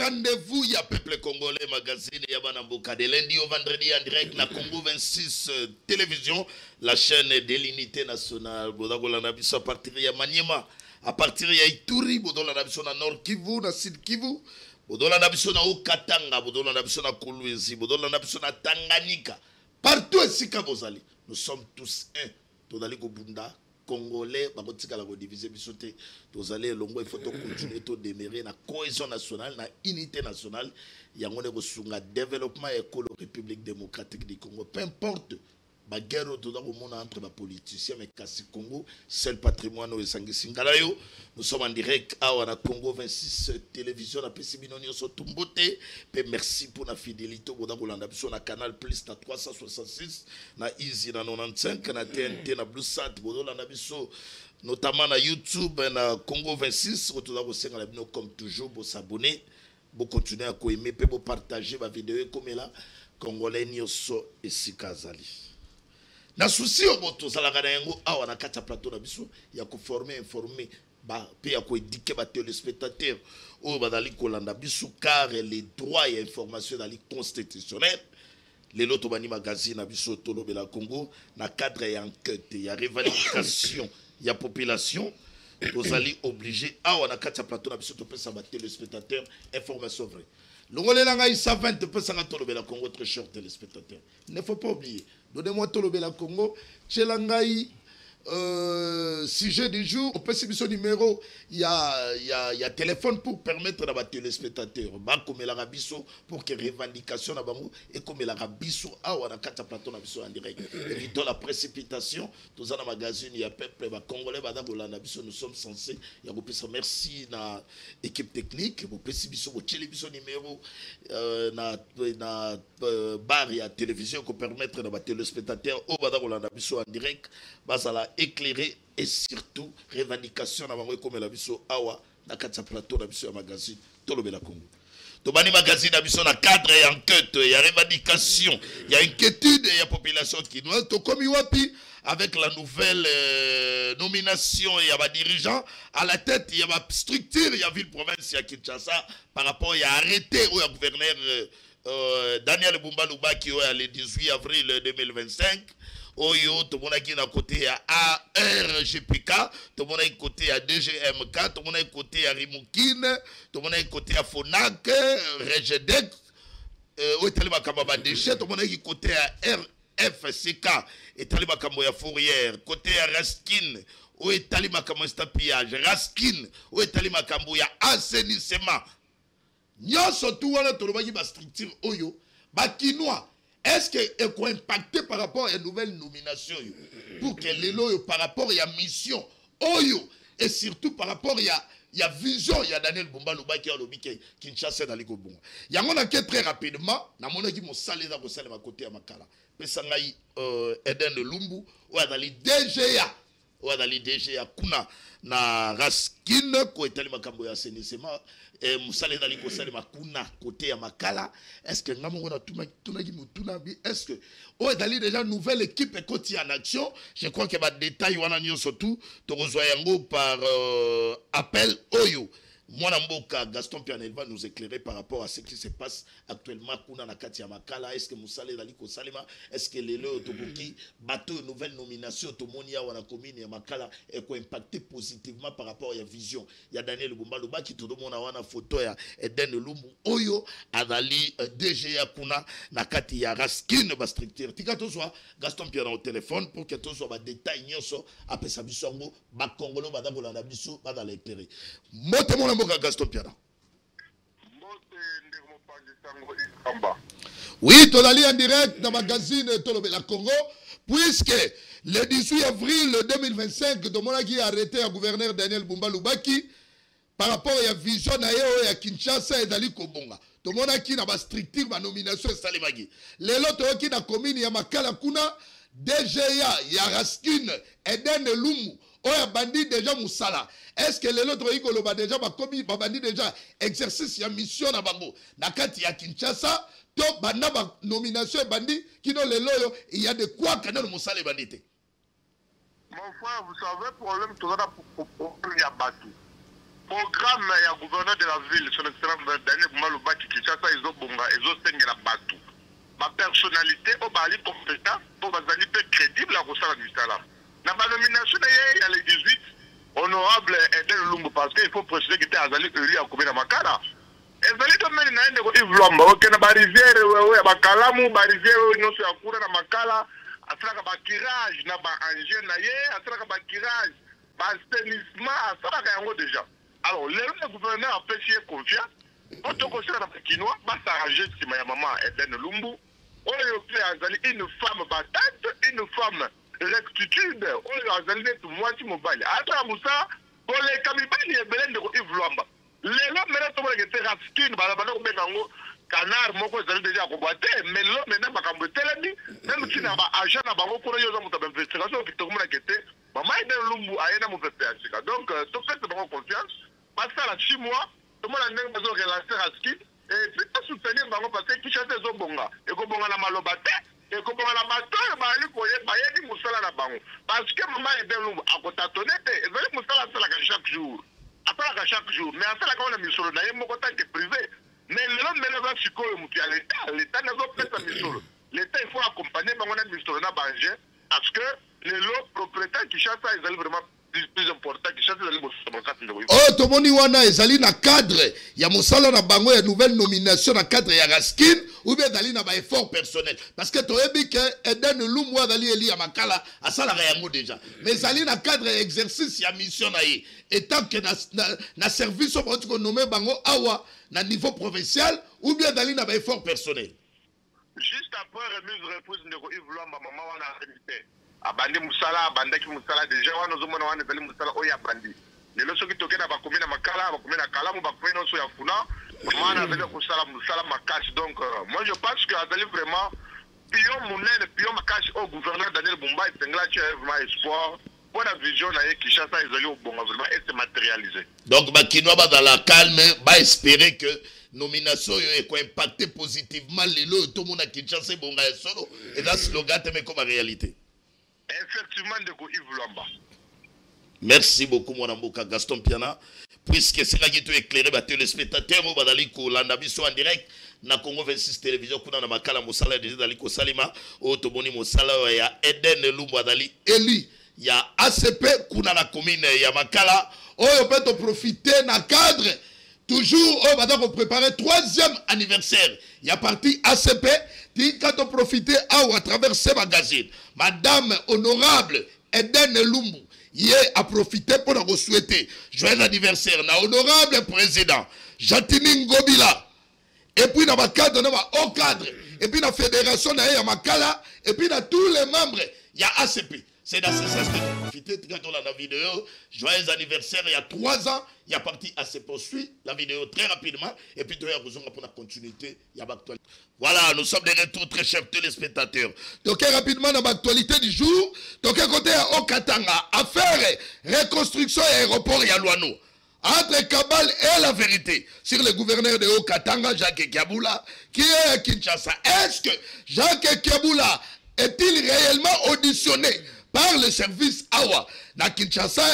rendez-vous, il y a Peuple Congolais Magazine, il y a Banamboka de lundi au vendredi en direct, na Congo 26 télévision, la chaîne de l'unité nationale. Bodagola Nabiso à partir de Maniema, à partir de Ituri, Bodola Nabiso na Nord Kivu, na Sud Kivu, Bodola Nabiso na Okatanga, Bodola Nabiso na Kolwezi, Bodola Nabiso na Tanganyika. Partout ici, Kabozali, nous sommes tous un. Todali Kobunda. Congolais, bakotika la diviser bisoté, tous allez longo il faut continuer to demeurer na cohésion nationale, na unité nationale, yangone ko sunga développement écolo République démocratique du Congo, peu importe ba guerre to dans le monde entre les politiciens mais kasi Congo, seul patrimoine au sangala yo. Nous sommes en direct à Congo 26 télévision na Pesibinonio so tumbote, pe merci pour la fidélité au Kolanda biso na Canal Plus na 366 na Easy na 95 na TNT na Blue Sat Kolanda biso notamment na YouTube na Congo 26 autour de la bino comme toujours pour s'abonner, pour continuer à aimer, pour partager ma vidéo comme là Congolais nyoso et sikazali. Na souci au boto zalaka na yango awa na kata plateau na biso ya ko former informer ba pe ya ko éduquer ba téléspectateurs o badali kolanda biso car les droits et informations dans les constitutionnels les loto bani magazine na biso tolobela Congo na cadre ya enquête ya revendication ya population vous allez obligé awa na kata plateau na biso to pesa ba téléspectateurs information vraie. Longole langa isa 20 pesa nga tolobela Congo très cher téléspectateurs. Il ne faut pas oublier. Donnez-moi tolobela Congo, Chelangai sujet du jour, on peut suivre son numéro, il y a téléphone pour permettre à les téléspectateurs, comme la rabisso pour que revendication na bango et comme la rabisso a on a quatre plateaux na biso en direct. Évitons la précipitation, tous dans magazine il y a peuple congolais badagola na biso nous sommes censés il y a beaucoup merci na équipe technique, vous pouvez suivre son numéro na bar et télévision pour permettre à les téléspectateurs au badagola na biso en direct basala éclairé et surtout revendication na bango comme la biso awa na katsa plateau na biso ya magazine tolobela Congo to bani magazine na biso na cadre et enquête ya revendication ya inquiétude ya population qui nous to komi wapi avec la nouvelle nomination ya ba dirigeants à la tête ya ba structure ya ville province ya Kinshasa par rapport ya arrêté au gouverneur Daniel Bumba Lubaki le 18 avril 2025. Oyo, tout le monde qui est à côté à ARGPK, tout le monde est à côté à DGMK, tout le monde est à côté à Rimokine, tout le monde est à côté à Fonac, Regedec, tout le monde est à côté à RFCK, et Talima Kamoya Fourrière, côté à Raskin, où est Talima Kamoya Stapillage, Raskin, où est Talima Kamoya Assainissement. Nyon surtout, tout le monde est à structure Oyo, Bakinois. Est-ce qu'elle peut impacter par rapport à une nouvelle nomination pour que les lois par rapport à la mission Oyo et surtout par rapport à la vision il y a Daniel Bumba Lubaki à l'obiki Kinshasa dans les Gobon. Il y a mon enquête très rapidement na mon équipe mon salé dans le ma côté à Makala. Pesangai Eden de Lumbu ou dans les DGA ou dans les DGA kuna na Raskin ko etali makambo ya assainissement et musale dans les kosale makuna côté ya Makala. Est-ce que ngamongo na tunaki mutuna bi est-ce que o dans déjà nouvelle équipe est côté en action. Je crois que ba détail wana nyo surtout to rezoya yango par appel Oyo. Moi, Gaston Pianel va nous éclairer par rapport à ce qui se passe actuellement na Katia Makala. Est-ce que Moussale Daliko Salema, est-ce que les lois Toboki, bateau une nouvelle nomination, Tomonia ou la commune et Makala, est quoi impacté positivement par rapport à la vision. Il y a Daniel Bumbaluba qui tout le monde a une photo, il y a Eden Lumbu Oyo, Adali DGA Kuna, Nakati ya Raskin, Bastrictir. Tika Tozoa, Gaston Pianel au téléphone pour que tout soit des détails, Nyoso, après sa bisongo, Bakongolo, Badabola Nabiso, Badal éclairé. Gaston Piana. Oui, tu allé en direct dans le magazine Tolobela Congo, puisque le 18 avril 2025, Domona qui a arrêté le gouverneur Daniel Bumba Lubaki par rapport à la vision de Kinshasa et d'Ali Kobonga. Domona qui n'a pas structure ma nomination Salimagi. Les autres qui n'a commis ya Makala Kuna, DGA, Yaraskin, Eden Lumu. Oya bandi déjà Moussala. Est-ce que les autres Igolo ba déjà commis bandi déjà exercice ya mission na bango na kati ya Kinshasa to banda ba nomination bandi qui non les loyo il y a de quoi que dans Moussala bandité. Mon frère, vous savez problème tout ça pour il y a battu. programme ya gouverneur de la ville, son excellence Daniel Boumalouba Kinshasa, ils ont bonga, ils ont sengé la batou. Ma personnalité, au bali compétent, au bazali peu crédible à Rossala Misala. Dans ma nomination, il y a les 18 honorables Eden Lumbu, parce qu'il faut préciser qu'il était Azali élu à Koumé Makala. Ezali domaine na ende ko Ivlamba, ok na barivière, ya bakalamu, barivière, non se akura na Makala, asalaka bakirage na ba engin na ye, asalaka bakirage, ba assainissement, asalaka yango déjà. Alors, le gouverneur a fait confiance. Quand on considère la Kinois, va s'arranger si ma maman Eden Lumbu. On est une femme battante, une femme rectitude. On est tout moitié mobile. Après Moussa, pour les Kamibani et Belen de Ivlamba. Les hommes maintenant sont été raskin, balabano benango, canard, moko est déjà combatté, mais l'homme maintenant va camber telemi, même si n'a pas agent n'a pas beaucoup de choses à mon investigation, qui tombe la quête. Maman Eden Lumbu a un amour de donc, tout fait de confiance. Parce que là, 6 mois, tout le monde a besoin de relancer Raskin. Et puis, pas soutenir parce que qui chasse les Obonga. Et qu'on a la malobate, et qu'on a la bateau, et qu'on a dit Moussala la bango. Parce que maman est bien loin, à côté de tonnet, et vous allez Moussala chaque jour. Après, chaque jour. Mais après, la on a mis sur le naïm, mon contact est privé. Mais l'homme, maintenant, va chico le mouti à l'État. L'État n'a pas fait sa mission. L'État, il faut accompagner, mais on a mis sur le nabanger. Parce que les lots propriétaires qui chassent, ils allaient vraiment. Plus important que chaque oh tomoni wana ezali na cadre ya mosala na bango ya nouvelle nomination na cadre ya Raskin ou bien dali na ba effort personnel parce que toyebi que Eden Lumbu dali eli ya makala asala yango déjà mais ezali na cadre exercice ya mission na ye étant que na service au ko nommer bango awa na niveau provincial ou bien dali na ba effort personnel juste après remise reprise ndeko Ivlamba maman wana arrêté abandi musala abandaki musala déjà wana ozomona wana ezali musala oyo abandi lelo soki tokenda bakomi na makala bakomi na kalamu bakomi nyonso ya funa wana azali kosala musala makasi donc moi je pense que azali vraiment pion monene pion makasi au gouverneur Daniel Bumba esengela ti vraiment espoir pour la vision na ye Kinshasa ezali obonga vraiment et se matérialiser donc bakinois ba dans la calme ba espérer que nomination yo ko impacter positivement lelo tout monde Kinshasa bonga solo et dans slogan mais comme réalité. Effectivement, de Yves Lamba. Merci beaucoup, mon amboka Gaston Piana. Puisque c'est là qui est éclairé, les spectateurs, on va aller en direct. Na Congo 26 télévision, kuna na makala mosala déjà dali ko salima, o toboni mosala ya Eden Lumbu dali Eli ya ACP kuna na commune ya makala. On peut te profiter na cadre. Toujours, on va donc préparer 3e anniversaire. Il y a parti ACP. Quand on profite à travers ces magazines, Madame Honorable Eden Lumbu, il a profité pour nous souhaiter joyeux anniversaire na Honorable Président Jatini Ngobila. Et puis dans ma cadre, dans ma haut cadre, et puis dans la fédération na Makala, et puis dans tous les membres, il y a ACP. C'est dans ce sens que j'ai profité quand on a la vidéo. Joyeux anniversaire, il y a 3 ans, il y a parti à se poursuivre la vidéo très rapidement. Et puis, il y a besoin pour la continuité. Il y a l'actualité. Voilà, nous sommes de retour très chers téléspectateurs. Donc, rapidement, dans l'actualité du jour, donc, côté à Okatanga, affaire reconstruction et aéroport Yalouano. Entre Kabal et la vérité, sur le gouverneur de Okatanga, Jacques Kiaboula, qui est à Kinshasa. Est-ce que Jacques Kiaboula est-il réellement auditionné par le service Awa na Kinshasa?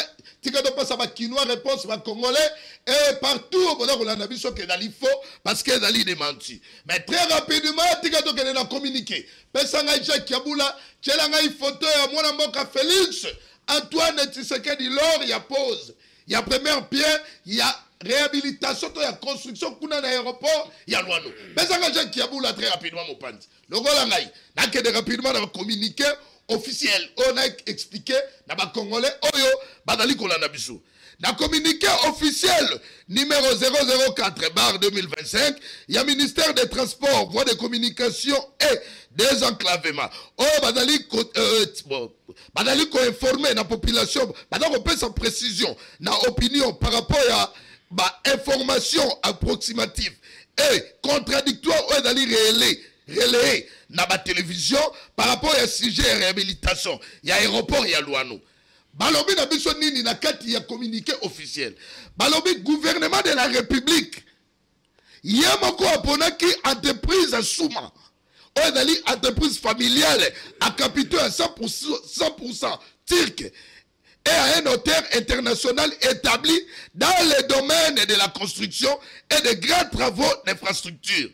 Tika do passe à Kinois réponse à Congolais et partout au bonheur on a vu ce que dali faux parce que dali démenti. Mais très rapidement tika do kene na communiquer. Pesanga Jacques Kiaboula, tchelanga photo ya mwana mboka Félix Antoine Tshisekedi lors il y a pause. Il y a première pierre, il y a réhabilitation, il y a construction, il y a aéroport, il y a Luano. Mais ça va Jacques Kiaboula très rapidement mon pan. Le Golangaï, n'a que de rapidement dans le communiqué officiel, on a expliqué, dans le Congolais, Oyo, Badali Kolanabisu. Dans le communiqué officiel numéro 004/2025, il y a ministère des Transports, voies de communication et désenclavement. Oyo, Badali ko informer la population, Badali ko peut sa précision, na opinion par rapport à information approximative et contradictoire, Oyo Badali relayé na ba télévision par rapport à sujet et réhabilitation. Il y a aéroport, il y a Luano. Balobi na biso nini na kati ya communiqué officiel. Balobi gouvernement de la République. Yamako aponaki entreprise à Souma. Oedali entreprise familiale à capitaux à 100% turc. et à un notaire international établi dans le domaine de la construction et des grands travaux d'infrastructure.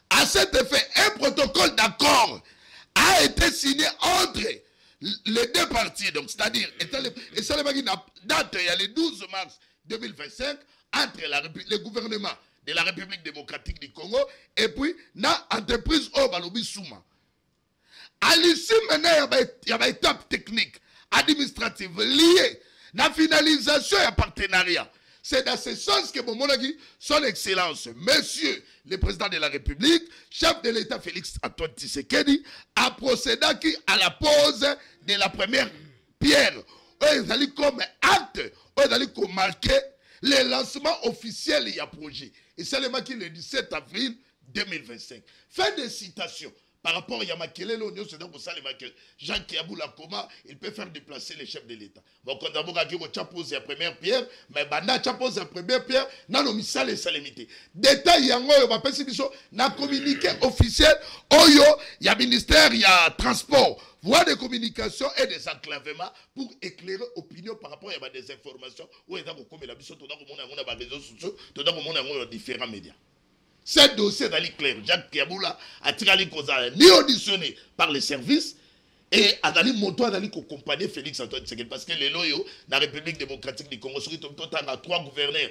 À cet effet, un protocole d'accord a été signé entre les deux parties, donc c'est-à-dire, et ça date il y a le 12 mars 2025 entre le gouvernement de la République démocratique du Congo et puis l'entreprise Obalobi Souma. À l'issue maintenant, il y a une étape technique, administrative liée à la finalisation et à partenariat. C'est dans ce sens que son Excellence, Monsieur le Président de la République, chef de l'État Félix Antoine Tshisekedi, a procédé à la pose de la première pierre. Ils allaient comme acte, ils allaient comme marquer le lancement officiel du projet. Et c'est le 17 avril 2025. Fin de citation. Par rapport à Yamakele, l'Union se donne pour ça, Jean Kiaboula, comment il peut faire déplacer les chefs de l'État. Donc, on a dit que pose la première pierre, mais Banda pose la première pierre, non, non, ça les salimité. Détail, il y a un communiqué officiel, il y a ministère, il y a transport, voie de communication et des enclavements pour éclairer l'opinion par rapport à des informations où il y a des réseaux sociaux, différents médias. Ce dossier d'aller clair, Jacques Kiaboula a tiré ni auditionné par les services et a d'aller monter à d'aller accompagner Félix Antoine Tshisekedi parce que les loyaux dans la République démocratique du Congo, sur a 3 gouverneurs,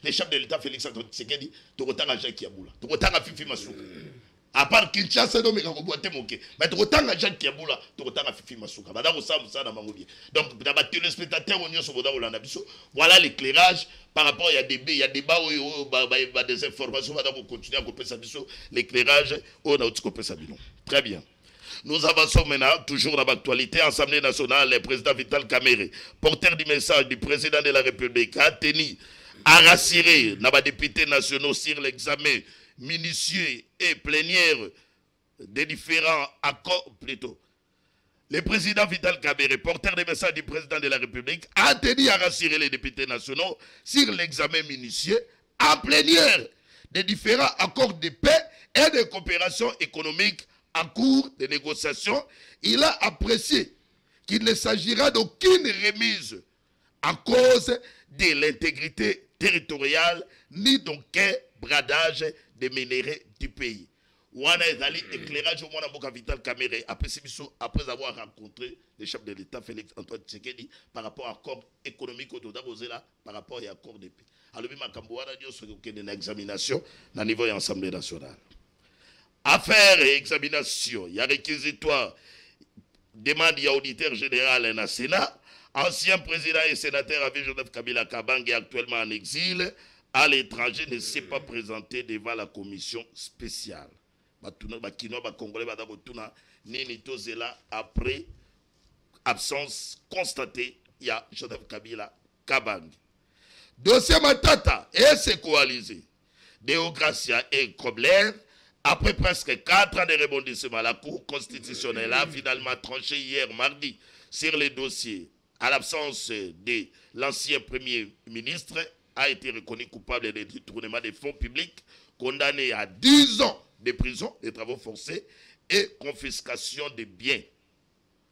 les chefs de l'État Félix Antoine Tshisekedi, tu as Jacques Kiaboula, tu as Fifi Masuka. À part Kinshasa, mais tu as Jacques Kiaboula, tu as Fifi Masuka. Donc, les téléspectateurs, voilà l'éclairage. Par rapport à des débats où des informations, on continue à couper ça, l'éclairage, on a aussi coupé ça. Très bien. Nous avançons maintenant, toujours dans l'actualité. Assemblée nationale, le président Vital Kamerhe, porteur du message du président de la République, a tenu à rassurer les députés nationaux sur l'examen minutieux et plénière des différents accords, plutôt. Le président Vital Kamerhe, porteur des messages du président de la République, a tenu à rassurer les députés nationaux sur l'examen minutieux en plénière des différents accords de paix et de coopération économique en cours de négociation. Il a apprécié qu'il ne s'agira d'aucune remise en cause de l'intégrité territoriale ni d'aucun bradage des minéraux du pays. Wana ezali éclairage au moins dans Vital Kamerhe après avoir rencontré le chef de l'État Félix Antoine Tshisekedi par rapport à l'accord économique au là par rapport à l'accord de paix. Alors il y a une examination au niveau de l'Assemblée nationale. Affaire et examination, il y a réquisitoire, demande à auditeur général dans le Sénat, ancien président et sénateur avec Joseph Kabila Kabang est actuellement en exil à l'étranger, ne s'est pas présenté devant la commission spéciale. Après absence constatée, il y a Joseph Kabila Kabang. Dossier Matata et ses coalisés, Deogracia et Kobler, après presque 4 ans de rebondissement, la Cour constitutionnelle a finalement tranché hier mardi sur les dossiers. À l'absence de l'ancien Premier ministre, a été reconnu coupable de détournement des fonds publics, condamné à 10 ans de prison, de travaux forcés et confiscation de biens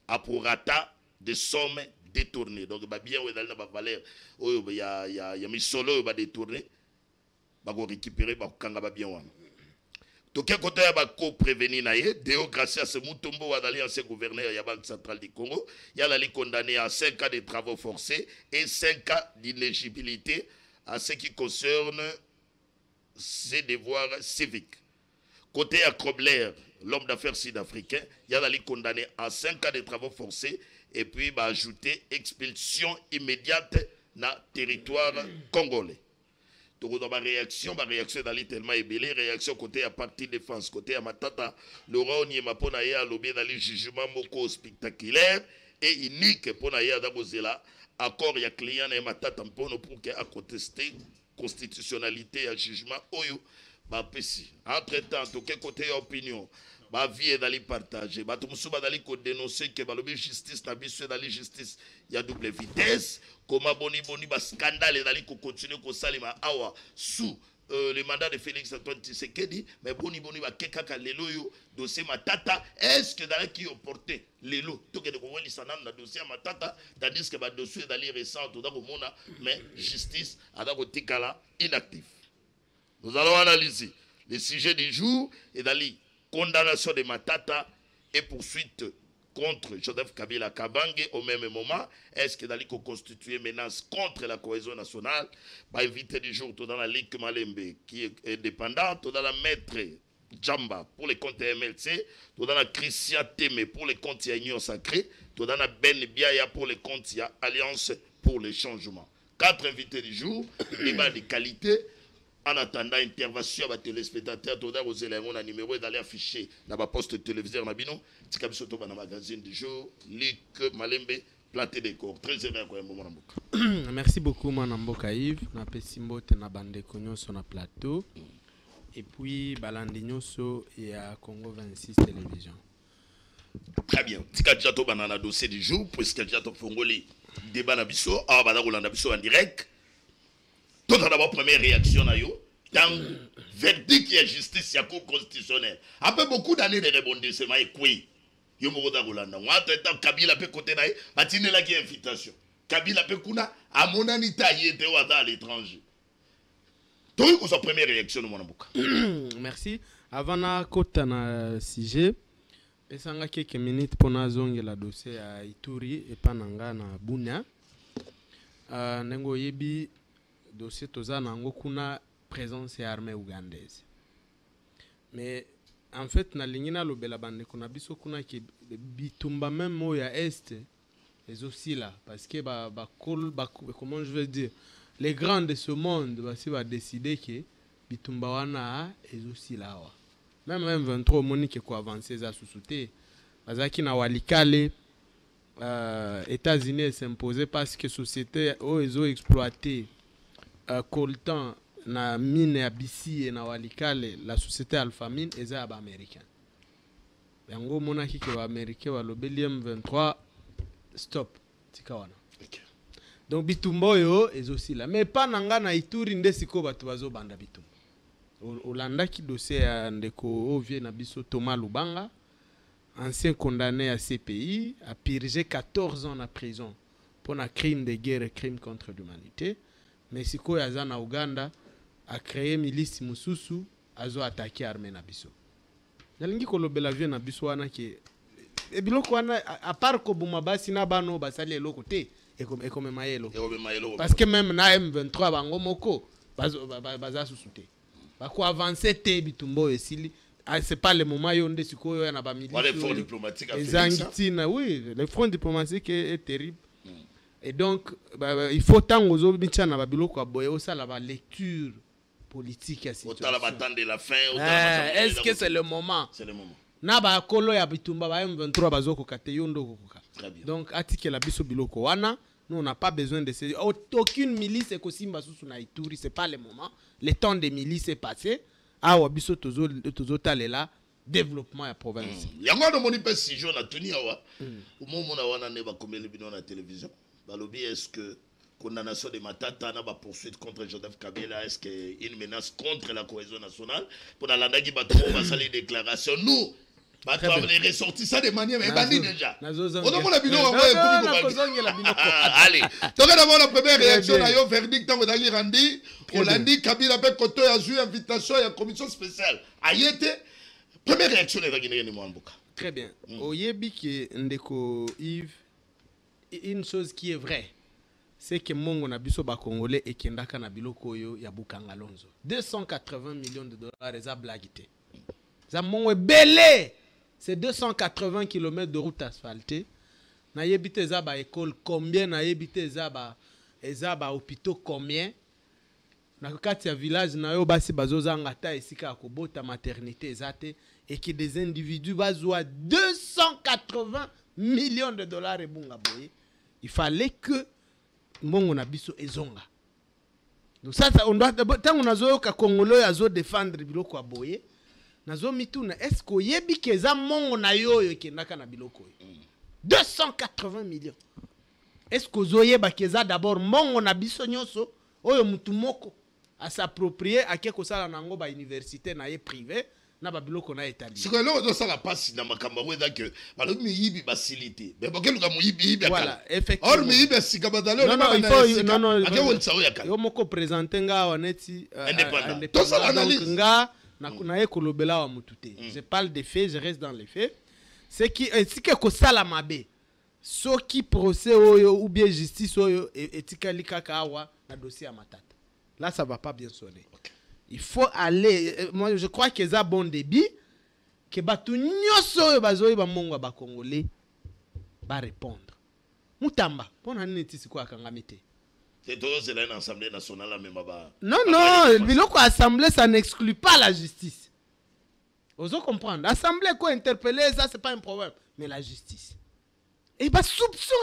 à prorata de sommes détournées. Donc, les biens où il y a valeur, il y a mis solo, il y a détourné, il y a récupéré, il y a bien. Donc, côté il y a prévenu, Deo Gracias Mutombo, ancien gouverneur de la Banque centrale du Congo, il y a condamné à 5 ans de travaux forcés et 5 ans d'inéligibilité à ce qui concerne ses devoirs civiques. Côté à Kobler, l'homme d'affaires sud-africain, il y a condamné à 5 ans de travaux forcés et puis ajouté expulsion immédiate dans le territoire congolais. Donc, dans ma réaction dans tellement ébélé, réaction côté à parti défense, côté à Matata, Laurent Niemapona a lobby dans le jugement moko spectaculaire et unique pour Naya Dabozela, accord ya client et Matata pour qu'il a contesté constitutionnalité et jugement Oyo. Entre-temps, tout côté opinion, ma vie est d'aller partager. Tout le monde d'aller dénoncer que la justice, la justice, il y a double vitesse. Comment boni scandale d'aller continuer à salima awa sous le mandat de Félix Antoine Tshisekedi, mais boni ba kekaka lelo yo dossier matata, est-ce que dans qui opporté lelo to que de ko weli sanam na dossier matata, tandis que ba dossier dali récent to da ko mona, mais justice ada ko tikala inactif. Nous allons analyser le sujet du jour et dali condamnation de matata et poursuite contre Joseph Kabila Kabange au même moment. Est-ce que Dali constituer menace contre la cohésion nationale? Bah, invité du jour, tout dans la Ligue Malembe qui est indépendante, tout dans la Maître Djamba pour les comptes MLC, tout dans la Christian Teme pour les comptes Union Sacrée, tout dans la Ben Biaya pour les comptes Alliance pour les changements. 4 invités du jour, débat de qualité. En attendant intervention à téléspectateurs, tout dans les éléments, on numéro d'aller afficher dans la poste téléviseur Nabino, Tikab Soto dans le magazine du jour, Ligue Malembe, planté des corps. Très heureux à Mamboka. Merci beaucoup, Mamboka Yves. Na Pessimbo te na bande konyo sur na plateau. Et puis Balandinyoso et à Congo 26 télévision. Très bien. Tikab Jato banana dossier du jour, puisque Jato Fongoli débat na biso, ah badagula na biso en direct. Tout d'abord, première réaction, dans le verdict qui est justice, il y a cour constitutionnelle. Après beaucoup d'années de rebondissement, et quoi? Il y a beaucoup de Kabila peut côté naï, matine la qui invitation. Kabila peut kuna, à mon anita, il était à l'étranger. Donc, sa première réaction, mon amouka. Merci. Avant na kota na sujet, pesanga quelques minutes pour na zonge la dossier à Ituri et pananga na Bunia. Nengo yebi dossier toza nango kuna présence armée ougandaise. Mais en fait na lingina lobela bande kuna biso kuna ki bitumba même moya est les aussi là parce que comment je veux dire les grands de ce monde basi va décider que bitumba wana les aussi là wa. Même 23 monique ko avancer za susute bazaki na walikale États-Unis s'imposer parce que société ils ont exploité coltan na mine ya bisi et na walikale la société Alphamine eza ba américain. Yango monaki ke ba américain wa lobeli M23 stop tikawana. Okay. Donc bitumbo yo est aussi là mais pas nanga na Ituri nde siko bato bazo banda bitumbo. Olanda ki dossier ya ndeko ovie na biso Thomas Lubanga, ancien condamné à CPI, a purgé 14 ans en prison pour un crime de guerre et crime contre l'humanité. Mais si ko yaza na Uganda a créé milice mususu azo attaquer armée na biso. Nalingi ko lobela vie na biso wana ke e biloko wana à part ko buma basi na bano basali eloko te e comme mayelo. Parce que même na M23 bango moko baza susute. Bako avancer te bitumbo esili. C'est pas le moment yonde siko yo na ba milice. Les fonds diplomatiques oui, le front diplomatique est terrible. Et donc, il faut tant aux autres la lecture politique à la fin. Est-ce que c'est le moment? C'est le moment. Naba kolo ya bitumba ba M23 bazoko kate yondo kokoka. Donc atike la biso biloko wana, nous on n'a pas besoin de ces aucune milice ekosimba susu na Ituri, c'est pas le moment. Le temps des milices est passé. Ah wabiso tozo talela développement ya province. Yango no moni pe si jo na tuni awa. Umomo na wana ne ba komeli bino na télévision. Balobi, est-ce que condamnation de Matata n'a pas poursuite contre Joseph Kabila, est-ce qu'il y a une menace contre la cohésion nationale? Pour la Landagi Batou, va saluer les déclarations. Nous, les ressortissants de manière, mais bandit déjà. On a la bidon, allez. Donc d'abord la première réaction, le verdict dans le Randi, on l'a dit, Kabila peut côté a joué invitation à la commission spéciale. Ayete, première réaction de la Guinée-Mouamboka. Très bien. Oyebi qui ndeko Yves. Une chose qui est vraie, c'est que Mongo na biso ba Congolais et Kendaka na biloko yo ya Bukanga Lonzo. 280 millions de dollars eza blagité. Ça Mongo belé. C'est 280 km de route asphaltée. Na yebite za ba école combien, na yebite za ba hôpitaux combien. Na kati ya village na yo basi bazoza ngata esika akobota maternité ezate et que des individus bazwa 280 millions de dollars et bunga boye. Il fallait que Mongo na biso ezonga. Donc ça on doit tant on azo ka Congolais azo défendre biloko a boye. Nazo mituna est-ce que yebi keza Mongo na yo kendaka na biloko 280 millions. Est-ce que zoyeba keza d'abord Mongo na biso nyonso oyo mutu moko à s'approprier à quelque chose nango ba université na ye privé na ba biloko na établi. C'est que là on ça la passe na makamba weda que balo mi yibi basilité. Mais ba keluka mu yibi voilà, effectivement. Or mi yibi sika badalo non non il faut non ake won sawo yakala. Yo moko présenter nga oneti indépendant. Tout ça l'analyse nga na ye kolobela wa mutute. Je parle des faits, je reste dans les faits. C'est qui si que ko sala mabe. Soki procès oyo ou bien justice oyo etikali kaka awa na dossier à matata. Là ça va pas bien sonner. Okay. Il faut aller moi je crois que ça bon débit que batu nyoso oyo bazoyi ba mongo ba congolais ba répondre. Mutamba pona nini tisi kwa kangamite. C'est toujours c'est une assemblée nationale même ba. Non non, biloko assemblée ça n'exclut pas la justice. Vous comprendre. Assemblée quoi interpeller ça c'est pas un problème, mais la justice. Et bah soupçon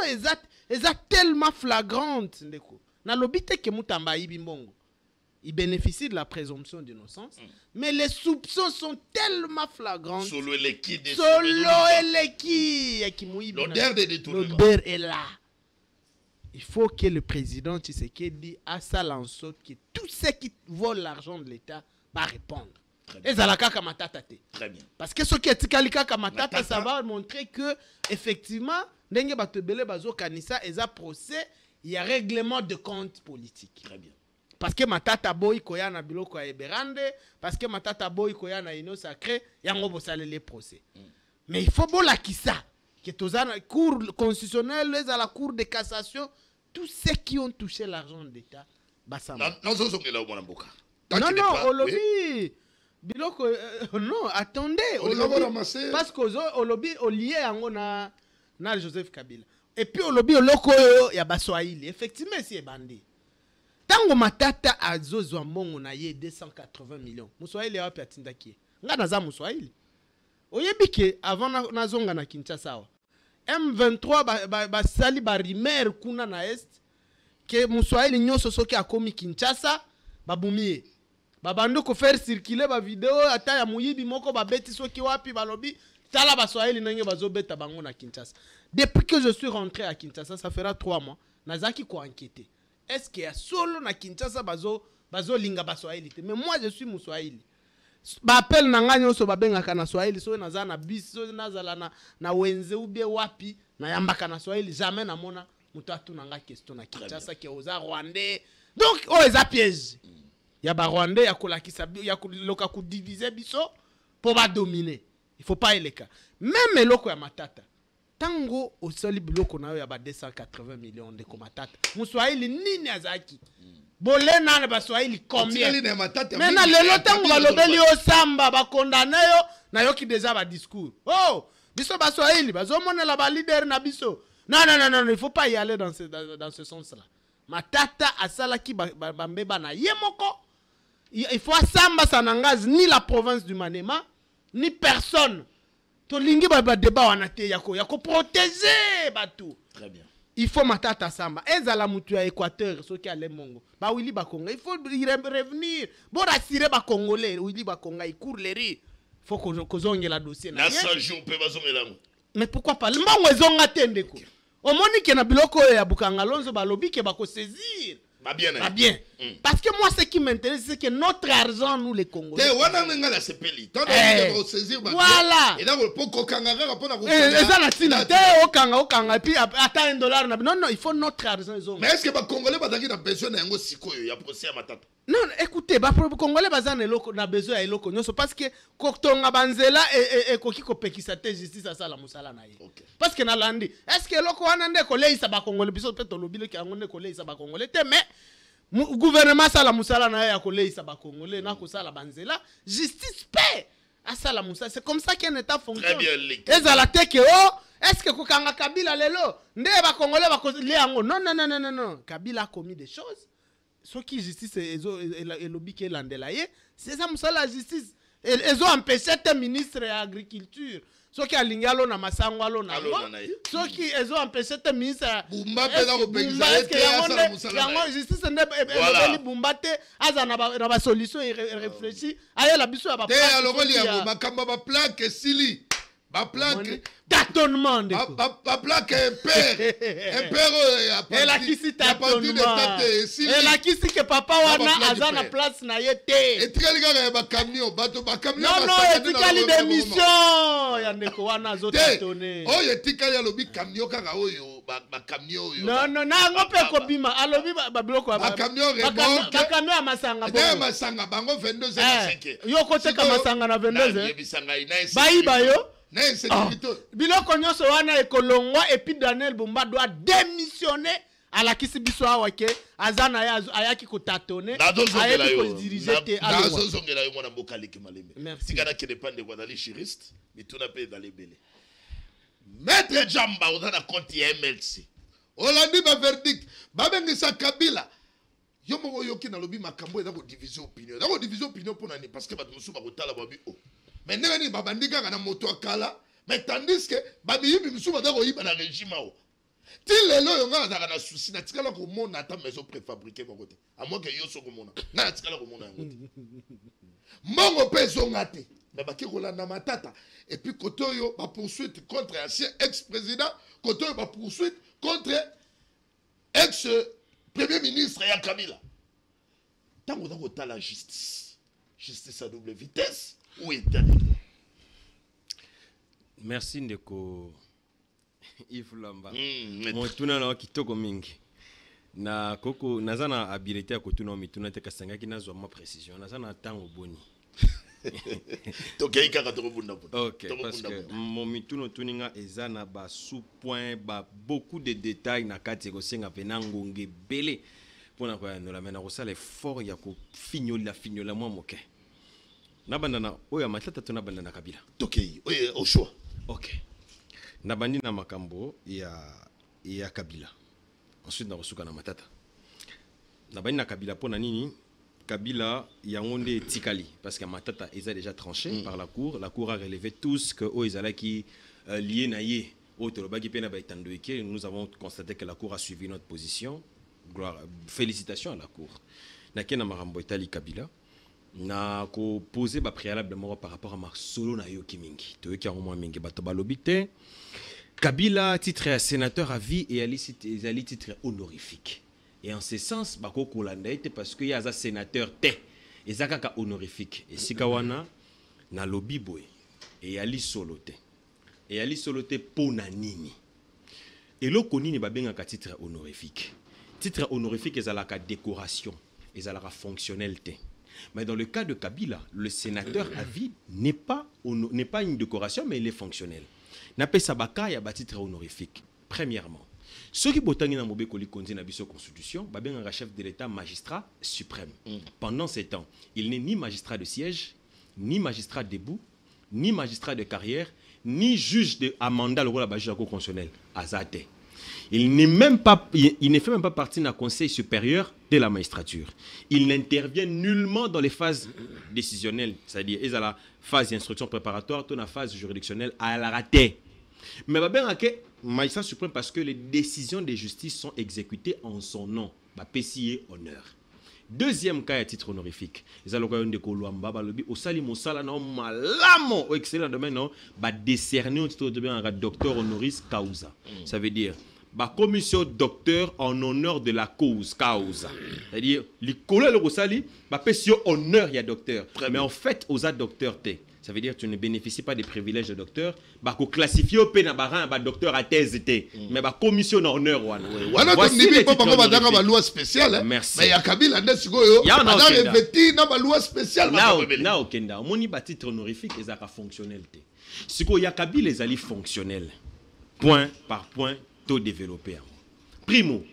exact tellement flagrante ndeko. Na lobite ke mutamba ibimbongo. Il bénéficie de la présomption d'innocence, mais les soupçons sont tellement flagrants. Solo eleki de l'odeur de détournement. L'odeur est là. Il faut que le président Tshisekedi a ça en sorte que tous ceux qui volent l'argent de l'État va répondre. Et ça la kaka matata te. Très bien. Parce que ce qui est tikalika matata, ça va montrer que effectivement ndenge batebele bazo kanisa eza procès, il y a règlement de compte politique. Très bien. Parce que matata boy koya na biloko ya eberande, parce que matata boy koya na ino sacré, yango bosale les procès. Mais il faut bolakisa que tozana cour constitutionnelle, les à la cour de cassation, tous ceux qui ont touché l'argent d'État, basama. Non, non, olobi biloko non, attendez, parce que olobi olié yango na Joseph Kabila. Et puis olobi oloko ya baswahili, effectivement c'est bandé. Tango matata azozwa mbongo na ye 280 millions. Muswahili wapi atindaki? Nga naza muswahili. Oyebike avant nazonga na Kinshasa wa. M23 ba sali ba rimer kuna na est ke muswahili nyoso soki akomi Kinshasa babumie. Babando ko faire circuler ba vidéo ata ya muyibi moko ba beti soki wapi balobi tala baswahili nenge bazobeta bango na Kinshasa. Depuis que je suis rentré à Kinshasa, ça fera 3 mois, nazaki ko enquêter. Est-ce qu'il y a solo na Kinshasa bazo linga baswahili? Mais moi je suis muswahili. Ba appel na ngani oso babengaka na swahili so naza na biso nazala na wenze ubie wapi na yambaka na swahili jamais na mona muto atuna nga question na Kinshasa ke oza rwandais. Donc oh eza piège. Ya ba rwandais ya kolakisa ya loka ku diviser biso pour ba dominer. Il faut pas le cas. Même eloko ya matata. Tango osali biloko na yo ya ba 280 millions de komatata. Muswahili nini azaki? Bolena na baswahili combien? Maintenant lelo tango balobeli o samba ba condamné yo na yo ki déjà ba discours. Oh, biso baswahili bazomonela ba leader na biso. Non, il faut pas y aller dans ce sens-là. Matata asala ki bambeba na yemoko. Il faut samba ça n'engage ni la province du Maniema ni personne. To lingi ba débat wana te yako protéger batou. Très bien. Il faut matata samba. Ezala mutu ya Équateur soki ale mongo. Ba wili ba Congo, il faut revenir. Bon rassurer ba Congolais, wili ba Congo, il court les riz. Faut que zonge la dossier na. Na 100 jours peut bazomela. Mais pourquoi pas? Le mongo ezonga tendeko. Au moni ke na biloko ya Bukanga Lonzo ba lobi ke ba ko saisir. Ba bien. Ba bien. Parce que moi ce qui m'intéresse c'est que notre argent nous les Congolais. Te wana nga la sepeli. Tant de saisir ba. Voilà. Et là pour kokanga pour na ko. Ça la tina te okanga puis attends $1 na. Non, il faut notre argent ezonga. Mais est-ce que ba Congolais ba dangi na besoin na yango sikoyo ya procès ya matata? Non, écoutez, ba Congolais bazana eloko na besoin ya eloko nyonso parce que kotonga banzela et koki ko pekisa te justice asala musala na ye. Parce que na landi, est-ce que eloko wana nde ko leisa ba Congolais biso pe to lobile ki angonde ko leisa ba Congolais te mais gouvernement sala musala na ya ko leisa ba Congolais na ko sala banzela, justice paix asala musala. C'est comme ça qu'un état fonctionne. Ezala te ke oh, est-ce que kokanga Kabila lelo nde ba Congolais ba ko le ango? Non, Kabila a commis des choses. Ce qui justice et lobby qui est l'andelaye, c'est ça la justice. Ils ont empêché le ministre de l'agriculture. Ce qui a l'ingalo na masango alo na. Ce qui ils ont empêché le ministre. Bumba pe na ko yango justice ne bumbate aza na ba solution réfléchie. Aye la biso ya ba. Te alors li ya makamba ba plaque sili. baplaque tâtonnement ndeko baplaque impère elakisi tâtonnement elakisi ke papa wana aza na place na ye te etikali kaka ya bacamion bato bacamion non etikali démission ya ndeko wana azotâtonne oyo etikali alobi camion kaka oyo bacamion oyo non nango mpe kobima alobi babiloko bacamion ya masanga masanga bango 22 yo koteka masanga na 22 bayiba yo biloko nyonso wana ekolongwa epi Daniel Bumba doit démissionner alakisi biso awa ke aza na ye ayaki kotâtonne ayebi kodirige te nazozongela yo mwana mboka aleki malembe tikana kende pa ndeko azali juriste mituna mpe ezali ebele maître Jamba oza na compte ya MLC olandi baverdict babengisa Kabila yo moko yoki nalobi makambo eza kodivision opinion eza kodivision opinion mpo nani parce que bato mosusu bakotala babi o mais ndenge nini babandi kaka na moto akala mais tandis que babiyibi mosusu baza koyiba na régime awo ti lelo oyo ngai nazalaka na susi natikala komona ata maison préfabriqué moko te amoi ke yo so komona ngai natikala komona yango te mbongo mpe ezonga te mais baki kolanda matata et puis kote oyo bapoursuite contre ancien ex-président kote oyo bapoursuite contre ex-premier ministre ya Kabila ntango oza kotala justice à double vitesse ou état de droit. Merci ndeko Yves Lamba motuna na kitoko mingi na koko naza na habilité ya kotuna mituna te kasangaki nazwa ma précision naza na ntango boni tokei kaka tokobunda ok parce que mon mituno tuninga eza na ba sous point ba beaucoup de détails na kati kosenga pena ngonge belé pona ko no la mena ko sala effort ya ko finyola mwa moke na bandana oya matata tuna bandana Kabila tokei oye au choix ok na bandi na makambo ya Kabila ensuite na kosuka na matata na bandi na Kabila pona nini Kabila yangonde tikali parce que matata est déjà tranché par la cour a relevé tous que oizala qui lié na ye otolobaki pena ba itandoike nous avons constaté que la cour a suivi notre position gloire félicitations à la cour na kena marambo itali Kabila na ko poser ba préalablement par rapport à ma solo na yoki mingi to yoki yango mingi bato balobi te Kabila titre à sénateur à vie et ali titre honorifique et en ce sens bako kolanda ete parce que ya za sénateur te ezaka honorifique et sikawana na lobi boy et ali solo te pona nini et loko nini babengaka titre honorifique ezalaka décoration ezalaka fonctionnalité. Mais dans le cas de Kabila, le sénateur à vie n'est pas une décoration, mais il est fonctionnel. N'appelle Sabaka ya titre honorifique. Premièrement, ceux qui botangi na mobe koli konzi na biso constitution, babeng un chef de l'État magistrat suprême. Pendant ces temps, il n'est ni magistrat de siège, ni magistrat debout, ni magistrat de carrière, ni juge de mandat le rôle de juge constitutionnel. Azate. Il ne fait même pas partie d'un conseil supérieur de la magistrature. Il n'intervient nullement dans les phases décisionnelles, c'est-à-dire à la phase d'instruction préparatoire, toute la phase juridictionnelle à la ratée. Mais magistrat suprême parce que les décisions de justice sont exécutées en son nom, PCA honneur. Deuxième cas à titre honorifique, excellent domaine, décerner un titre de docteur honoris causa. Ça veut dire la commission docteur en honneur de la cause. C'est-à-dire, les collègues le Rosali, honneur, il y a docteur. Mais en fait, aux docteurs, ça veut dire que tu ne bénéficies pas des privilèges de docteur. Classifié au pénabaran, docteur à thèse, mais la commission honneur. Voici les titres loi spéciale. Merci. Mais il y a Kabila, il y a une loi spéciale. Là, au Kenda, on y a titre honorifique et ça fonctionnalité. Ce qu'il y a Kabila, les alliés fonctionnels. Point par point. Développé. Primo,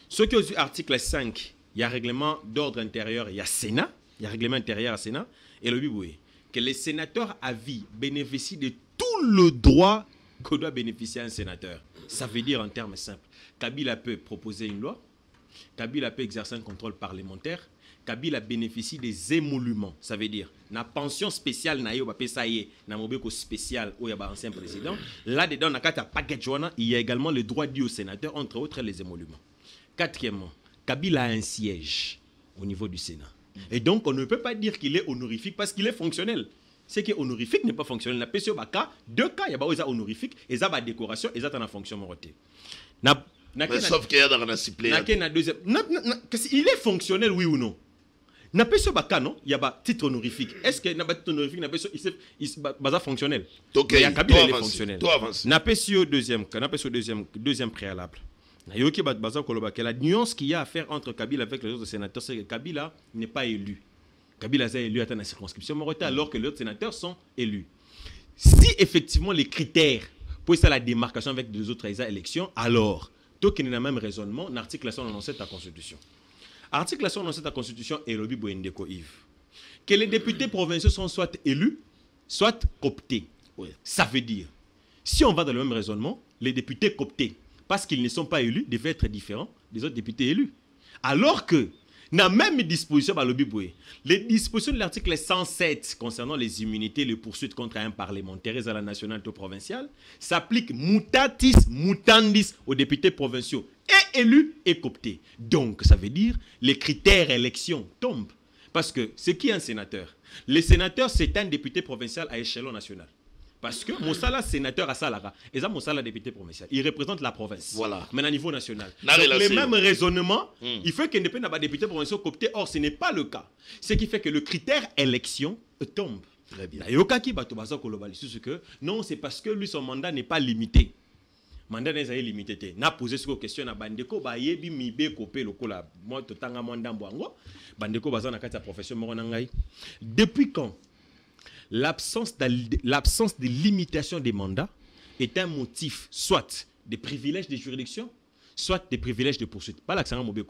ce qui est article 5, il y a règlement d'ordre intérieur, il y a Sénat, il y a règlement intérieur à Sénat, et le biboué, que les sénateurs à vie bénéficient de tout le droit que doit bénéficier un sénateur. Ça veut dire en termes simples, Kabila peut proposer une loi, Kabila peut exercer un contrôle parlementaire, Kabila bénéficie des émoluments. Ça veut dire, la pension spéciale, na mobeko spécial où il y a ancien président. Là-dedans, il y a également le droit dû au sénateur, entre autres les émoluments. Quatrièmement, Kabila a un siège au niveau du Sénat. Et donc, on ne peut pas dire qu'il est honorifique parce qu'il est fonctionnel. c'est que honorifique n'est pas fonctionnel. Na pesio baka, 2 cas, il y a ba honorifique, et ça va décoration, et ça en fonction moroté. Mais sauf qu'il y a dans la ciblée. Il est fonctionnel, oui ou non? Na pesio baka, non? Il y a ba titre honorifique. Est-ce que na ba titre honorifique, na pesio, il est fonctionnel? Ok, il y a Kabila, il est fonctionnel. Toi avance. Na pesio deuxième préalable. La nuance qu'il y a à faire entre Kabila avec les autres sénateurs, c'est que Kabila n'est pas élu. Kabila est élu à la circonscription Moroté, alors que les autres sénateurs sont élus. Si effectivement les critères pour ça la démarcation avec les autres élections, alors, tout qui n'a le même raisonnement, l'article 197 de la Constitution. Article 197 de la Constitution est le Boendeko Yves. Que les députés provinciaux sont soit élus, soit cooptés. Oui. Ça veut dire, si on va dans le même raisonnement, les députés cooptés, parce qu'ils ne sont pas élus, devaient être différents des autres députés élus. Alors que, dans la même disposition, les dispositions de l'article 107 concernant les immunités et les poursuites contre un parlementaire à la nationale ou provinciale s'appliquent mutatis mutandis aux députés provinciaux et élus et cooptés. Donc, ça veut dire les critères élection tombent. Parce que c'est qui un sénateur? Les sénateurs, c'est un député provincial à échelon national. Parce que Moussala, sénateur à Salara, et ça, Moussala, député provincial, il représente la province. Voilà. Mais à niveau national. Donc, les mêmes raisonnements, il faut qu'il n'y ait pas de député provincial coopté. Or, ce n'est pas le cas. Ce qui fait que le critère élection tombe. Très bien. Non, c'est parce que lui, son mandat n'est pas limité. Mandat n'est limité. N'a posé cette question à Bandeko, Bayebi, Mibe, Kopé, Lokola, moi, Totanga, Mandamboango, Bandeko, Bazana, Kata, profession, Moronangaï. Depuis quand l'absence de limitation des mandats est un motif soit des privilèges de juridiction, soit des privilèges de poursuite. Pas l'accent mobile.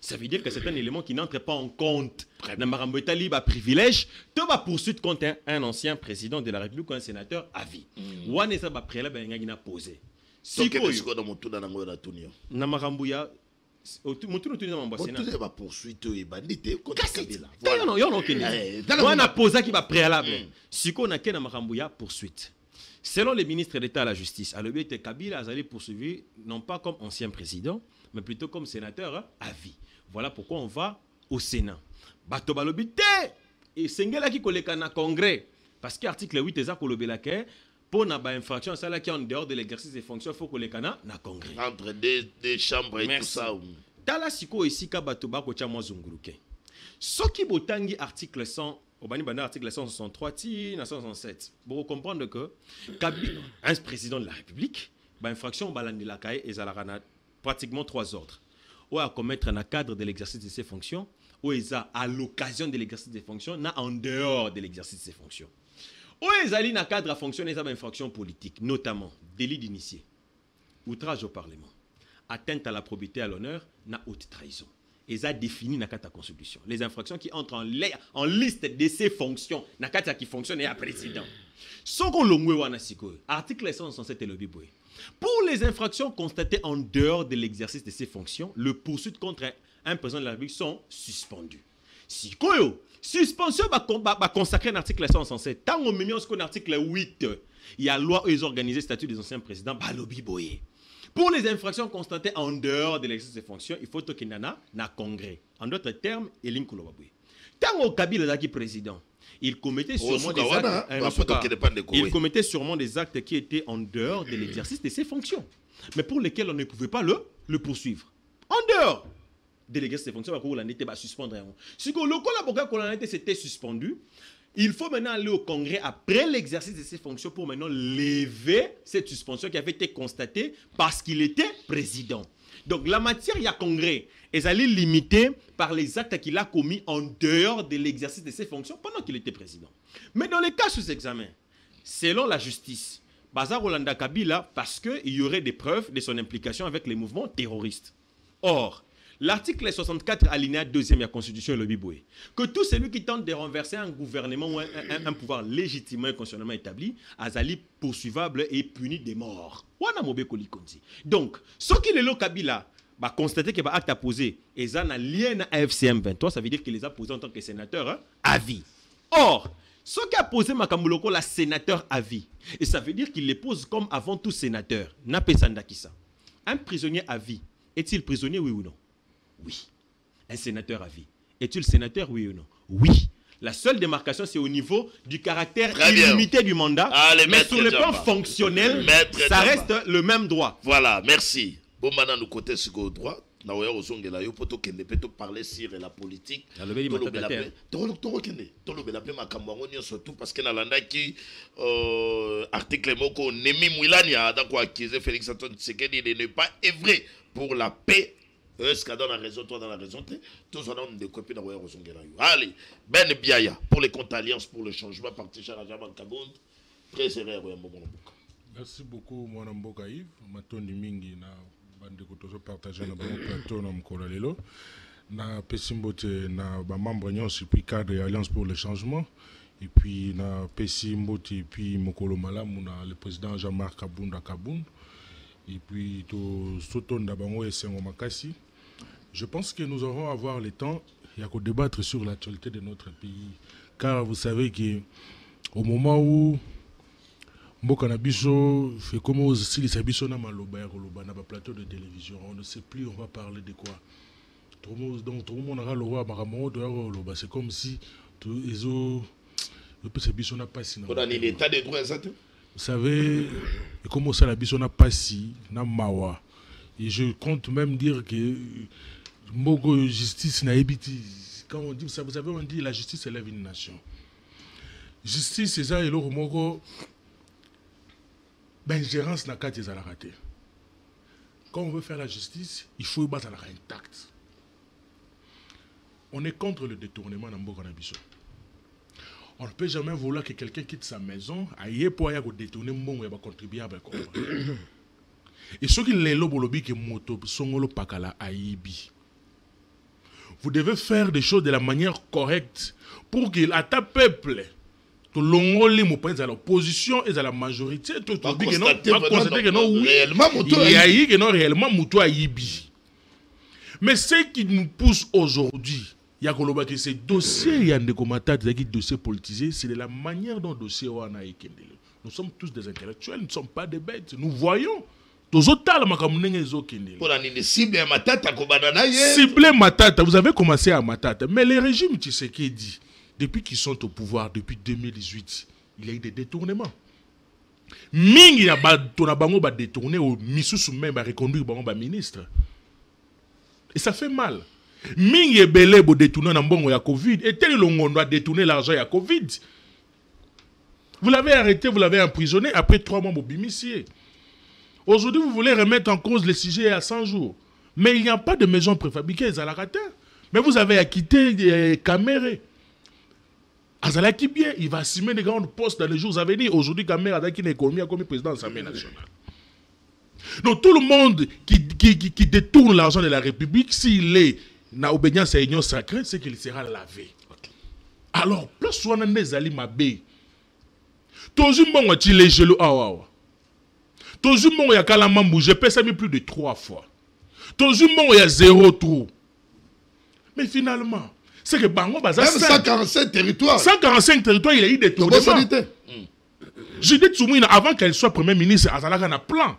Ça veut dire que c'est un élément qui n'entre pas en compte. Dans Marambeta libre privilège, tu vas poursuite contre un ancien président de la République ou un sénateur à vie. Ou un ça va préalable à poser. Si tu as Marambuya va poursuite et bandité contre Kabila. On a posé qui va préalable. Si on a qu'un Marambuya poursuite. Selon les ministres d'État à la justice, à l'objet Kabila a allé poursuivre non pas comme ancien président, mais plutôt comme sénateur à vie. Voilà pourquoi on va au Sénat. Bato balobité et sengela qui koleka na congrès parce que article 8 eza kolobelaka pour na ba infraction ça là qui en dehors de l'exercice des fonctions faut koleka na congrès entre des chambres et tout ça. Tala siko esika bato ba ko tia mo zunguluke. Soki botangi article 100 au bani bana article 163 ti na 167. Pour comprendre que Kabila un président de la République ba infraction balandi la caille et zalarana pratiquement 3 ordres. Ou à commettre dans le cadre de l'exercice de ses fonctions, ou à l'occasion de l'exercice des fonctions, ou en dehors de l'exercice de ses fonctions. Ou dans le cadre de fonction des infractions politiques, notamment délit d'initié, outrage au Parlement, atteinte à la probité et à l'honneur, na haute trahison. Et ça définit dans la Constitution. Les infractions qui entrent en liste de ces fonctions, na kata qui fonctionne et à président. Soko longwe wana siko, article 167 et le biboué. Pour les infractions constatées en dehors de l'exercice de ces fonctions, le poursuite contre un président de la République sont suspendues. Si koyo, suspension va consacrer un article 167. Tant au milieu de l'article 8, il y a loi et organisée statut des anciens présidents, balobi boye. Pour les infractions constatées en dehors de l'exercice de ces fonctions, il faut qu'il y en a na congrès. En d'autres termes, il y tant au Kabila qui président. Il commettait sûrement des actes qui étaient en dehors de l'exercice de ses fonctions, mais pour lesquels on ne pouvait pas le poursuivre. En dehors de l'exercice de ses fonctions, on était suspendre. Si le était c'était suspendu, il faut maintenant aller au Congrès après l'exercice de ses fonctions pour maintenant lever cette suspension qui avait été constatée parce qu'il était président. Donc la matière, il y a Congrès. Et elle est limitée par les actes qu'il a commis en dehors de l'exercice de ses fonctions pendant qu'il était président. Mais dans les cas sous examen, selon la justice, Bazar Rolanda Kabila, parce qu'il y aurait des preuves de son implication avec les mouvements terroristes. Or, l'article 64 alinéa 2e de la Constitution le biboué, que tout celui qui tente de renverser un gouvernement ou un pouvoir légitimement et constitutionnellement établi, azali poursuivable et puni de mort. Donc, ce qui est le Kabila, bah, constater que l'acte a posé et ça n'a lien à FCM 23, ça veut dire qu'il les a posés en tant que sénateur à vie. Or, ce qu'a posé Makambouloko, la sénateur à vie, et ça veut dire qu'il les pose comme avant tout sénateur. Napesandakisa. Un prisonnier à vie, est-il prisonnier, oui ou non? Oui. Un sénateur à vie, est-il sénateur, oui ou non? Oui. La seule démarcation, c'est au niveau du caractère Très bien. illimité du mandat. Allez, mais Maître sur le plan Djamba. fonctionnel, Maître ça Djamba. reste le même droit. Voilà, merci. Bon, maintenant, nous côté sur le droit. Nous avons parler sur la politique. Surtout parce que dans l'article article moko Nemi Mouilania donc accusé Félix Antoine Tshisekedi de ne pas œuvrer pour la paix. Est-ce que dans la raison, toi dans la raison, tous on a des copies dans allez, Ben Biaya pour les comptes alliances pour le changement parti Charajaman Kabound. Très sérieux. Merci beaucoup mon Mboka Yves, Matondi Mingi na bande ko partager na bon plateau na mkola lelo na pesimbote na ba membre nyonso puis cadre alliance pour le changement et puis na pesimbote et puis mokolo malamu na le président Jean-Marc Kabunda Kabound et puis to sotonda bango esengo makasi. Je pense que nous aurons à avoir le temps et à débattre sur l'actualité de notre pays car vous savez que au moment où Mboka na biso fait comme aussi les biso na maloba ya koloba na ba plateau de télévision, on ne sait plus on va parler de quoi. Donc tout le monde a le roi makambo de koloba, c'est comme si ils le biso na pas si na. On a l'état de droit ça. Vous savez comment ça la biso na pas si na mawa. Et je compte même dire que Mboko justice na ebiti quand on dit ça vous savez on dit la justice élève une nation. Justice c'est ça et le moko ingérence n'a qu'à des raté. Quand on veut faire la justice, il faut battre la intacte. On est contre le détournement dans Mboka Nabiso. On ne peut jamais vouloir que quelqu'un quitte sa maison, aille pour aller détourner mon et va contribuer avec. Et ceux qui les lobolobi que moto songolo pakala aibi. Vous devez faire des choses de la manière correcte pour qu'il à ta peuple. Tout l'ongoli mo pense à l'opposition et à la majorité tout dit que non pas constater que non oui il y a eu que non réellement muto ayibi. Mais ce qui nous pousse aujourd'hui il y a que ces dossiers il y a des commentaires des dossiers politisés c'est de la manière dont dossier on a écrit. Nous sommes tous des intellectuels, nous ne sommes pas des bêtes, nous voyons cibler Matata, vous avez commencé à Matata, mais les régimes Tshisekedi depuis qu'ils sont au pouvoir, depuis 2018, il y a eu des détournements. Mingi ya batona bango ba détourné au misusu même ba reconduire bango ba ministre. Et ça fait mal. Mingi ebele bo détourner na mbongo ya Covid et tel longondo a détourné l'argent ya Covid. Vous l'avez arrêté, vous l'avez emprisonné après 3 mois au bimissier. Aujourd'hui, vous voulez remettre en cause le sujet à 100 jours. Mais il n'y a pas de maison préfabriquée à la rata. Mais vous avez acquitté Kamere. Azalaki bien, il va assumer des grands postes dans les jours à venir. Aujourd'hui, Kamere a qui l'économie a commis président de l'Assemblée nationale. Donc tout le monde qui détourne l'argent de la République, s'il est dans l'obédience à l'union sacrée, c'est qu'il sera lavé. Okay. Alors, plus souvent, les alliés m'abé. Toujours bon, tu les gelou awa. Toujours bon, il y a Kalamambou, j'ai payé plus de 3 fois. Toujours bon, il y a 0 trou. Mais finalement, c'est que Bango Baza 145 territoires. 145 territoires, il a eu des tours de Judith Soumouina, avant qu'elle soit première ministre, Azalaka na plan.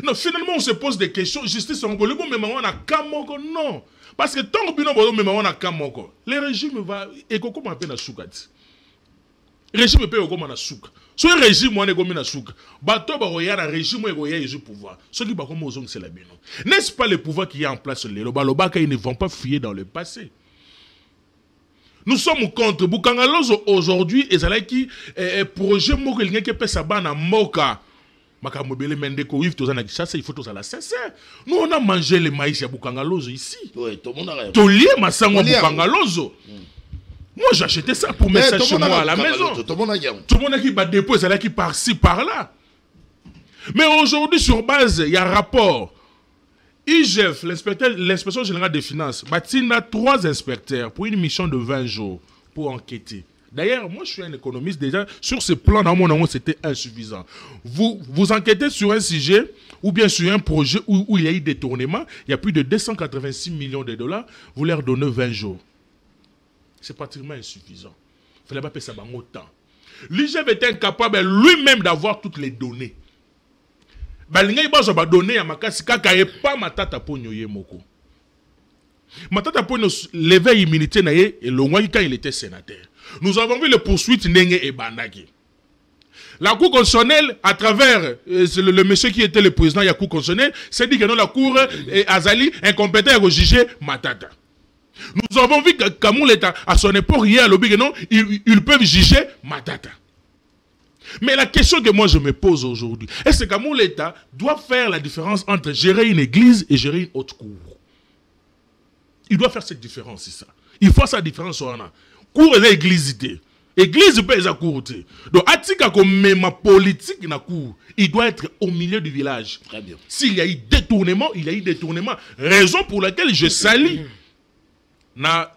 Non, finalement, on se pose des questions. Justice en Golo, mais on a Kamoko, non. Parce que tant que on a Kamoko, le régime va. Et comment on appelle la soukati? Le régime peut comme on a souk. Ce régime, on est comme un souk. Bateau, il y a un régime, il y a un pouvoir. Ce qui va comme aux hommes, c'est la bino. N'est-ce pas le pouvoir qui est en place? Les Lobaloba, ils ne vont pas fuir dans le passé. Nous sommes contre Bukangalozo aujourd'hui, et c'est là qui projet Moko, il y a qui peut s'abattre Moka. Makamobele Mendeko, il faut tous à la cesser. Nous, on a mangé le maïs à Bukangalozo ici. Oui, tout le monde a. Tolier, Massango Bukangalozo. Moi, j'ai acheté ça pour mettre ça chez moi à la maison. Tout le monde a qui va déposer, c'est là qui par-ci, par-là. Mais aujourd'hui, sur base, il y a un rapport. IGF, l'inspection générale des finances, il a 3 inspecteurs pour une mission de 20 jours pour enquêter. D'ailleurs, moi, je suis un économiste déjà. Sur ce plan, dans mon amour, c'était insuffisant. Vous enquêtez sur un sujet ou bien sur un projet où il y a eu des détournements, il y a plus de 286 millions de dollars, vous leur donnez 20 jours. C'est pratiquement insuffisant. Il ne fallait pas payer ça dans autant. L'IGF était incapable lui-même d'avoir toutes les données. Balinga ibazo ba donner à makasi kaka e pas matata po nyoye moko. Matata pour nous lever immunité naie et le quand il était sénateur. Nous avons vu les poursuites Nenge et Bandaki. La Cour constitutionnelle, à travers le monsieur qui était le président de la Cour constitutionnelle, s'est dit que non, la Cour Azali incompétent à juger Matata. Nous avons vu que Kamoul l'État, à son époque, hier, ils peuvent juger Matata. Mais la question que moi je me pose aujourd'hui, est-ce que Kamoul l'État doit faire la différence entre gérer une église et gérer une haute cour? Il doit faire cette différence, c'est ça. Il faut sa différence sur la cour et l'église. Église peut être cour. Donc, atika comme ma politique na cour, il doit être au milieu du village. Très bien. S'il y a eu détournement, il y a eu détournement. Raison pour laquelle je salue.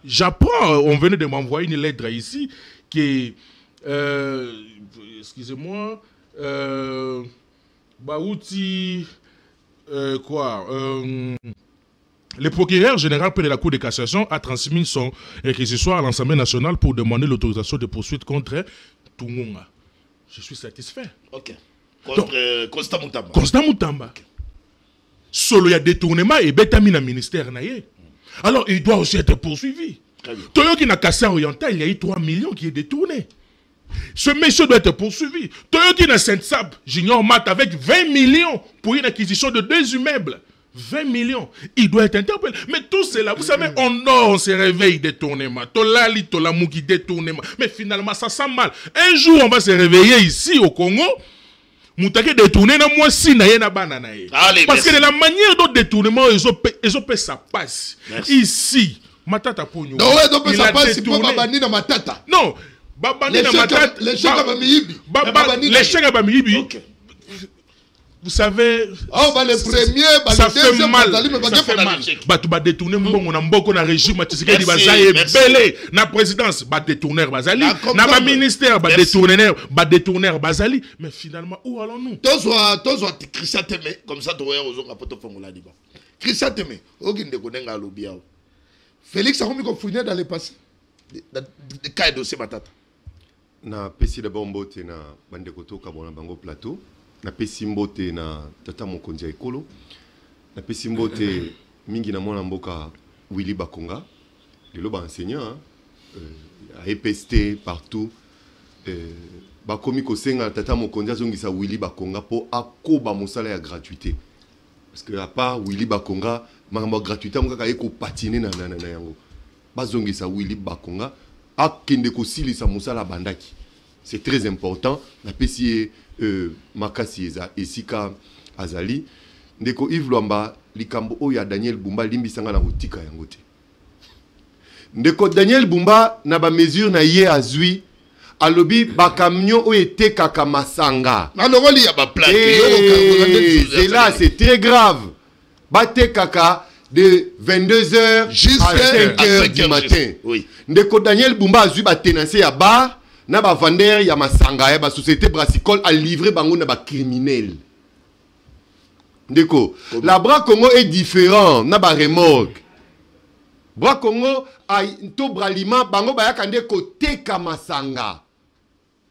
J'apprends, on venait de m'envoyer une lettre ici qui excusez-moi, Baouti, le procureur général près de la Cour de cassation a transmis son réquisitoire à l'Assemblée nationale pour demander l'autorisation de poursuite contre Tungunga. Je suis satisfait. Ok. Contre Constant Moutamba. Constant Moutamba. Okay. Solo, il y a détournement et bétamine ministère. Alors, il doit aussi être poursuivi. Toyo qui n'a cassé oriental, il y a eu 3 millions qui est détourné. Ce monsieur doit être poursuivi. Toyo qui n'a Saint-Sab, j'ignore Mat, avec 20 millions pour une acquisition de 2 immeubles. 20 millions. Il doit être interpellé. Mais tout cela, vous savez, on se réveille détournement. Tolali, Tolamouki, détournement. Mais finalement, ça sent mal. Un jour, on va se réveiller ici au Congo. Moutake détourné na moi si na yena banana. Parce que de la manière dont détournement, ils ont ça passe. Merci. Ici, Matata Pogno. Non, ouais, ça passe pour Babani na Matata. Non, Babani na Matata. Les chèques à Bamihibi. Les chèques à Bamihibi. Ok. Vous savez, les premiers, ça fait mal. Ça fait mal. Tu vas détourner mon amboko na régime, tu sais qu'il va belé na présidence, va détourner Bazali, na ma ministère, va détourner Bazali. Mais finalement, où allons-nous? Toi, Christian Teme, comme ça, tu vois, aux autres rapports fongola diba. Christian Teme, aucun de connaît à l'obiao. Félix a remis qu'on fouillait dans les passés. De cas de dossier Matata. Na pesi d'abord mbote na bandekoto kabona bango plateau. Na pesi mbote na tata mokonzi ya ekolo. Na pesi mbote mingi na mwana mboka Willy Bakonga. Lelo ba enseignant à EPST partout. Bakomi kosenga tata mokonzi azongisa Willy Bakonga po akoba mosala ya gratuité. Parce que à part Willy Bakonga, makambo gratuité mokaka eko patiner na yango. Bazongisa Willy Bakonga akende ko silisa mosala bandaki. C'est très important. Na pesi Makasi Esika Azali ndeko Yves Luamba likambo oya Daniel Bumba limbisanga na kotika yango te. Ndeko Daniel Bumba na ba mesure na ye azui alobi ba camion o etekaka masanga. Alors il y a ba plaque. Et là c'est très grave. Ba tekaka de 22h jusqu'à 5h du matin. Oui. Ndeko Daniel Bumba azui ba tenancier ya bar. Na ba vendeur ya masanga ya ba société brassicole a livré bango na ba criminel. Ndeko, la Bra Congo est différent na ba remorque. Bra Congo a to bralima bango ba yakande ko teka masanga.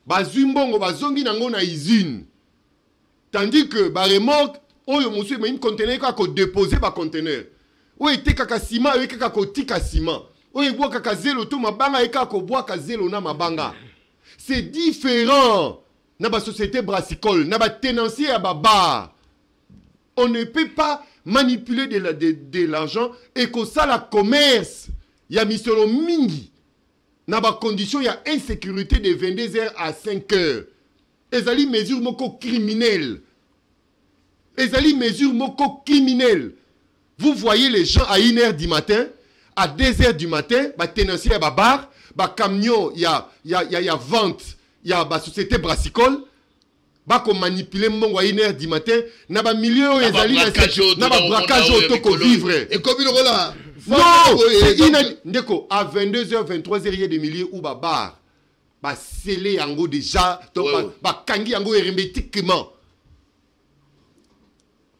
Ba zumbongo ba zongi nango na usine. Tandis que ba remorque oyo monsieur mais une conteneur ko déposer ba conteneur. Oyo teka ka ciment oyo ka ko tika ciment. Oyo boa ka zelo to mabanga e ka ko boa ka zelo na mabanga. C'est différent. Dans la société brassicole, dans la tenancier à bar. On ne peut pas manipuler de l'argent et que ça, la commerce, il y a mis sur le mingi. Dans la condition, il y a insécurité de 22h à 5h. Et ça, les mesures criminelles. Et ça, les mesures criminelles. Vous voyez les gens à 1h du matin, à 2h du matin, bah, tenancier à bar. Ba camion, il y a vente, il y a ba société brassicole, ba ko manipuler mbongo à 1h du matin, na ba milieu ezali na ba braquage auto ko vivre. Et comme il là. Non, c'est ndeko à 22h 23h il y a des milliers ou ba bar. Ba scellé yango déjà, ba kangi yango hermétiquement.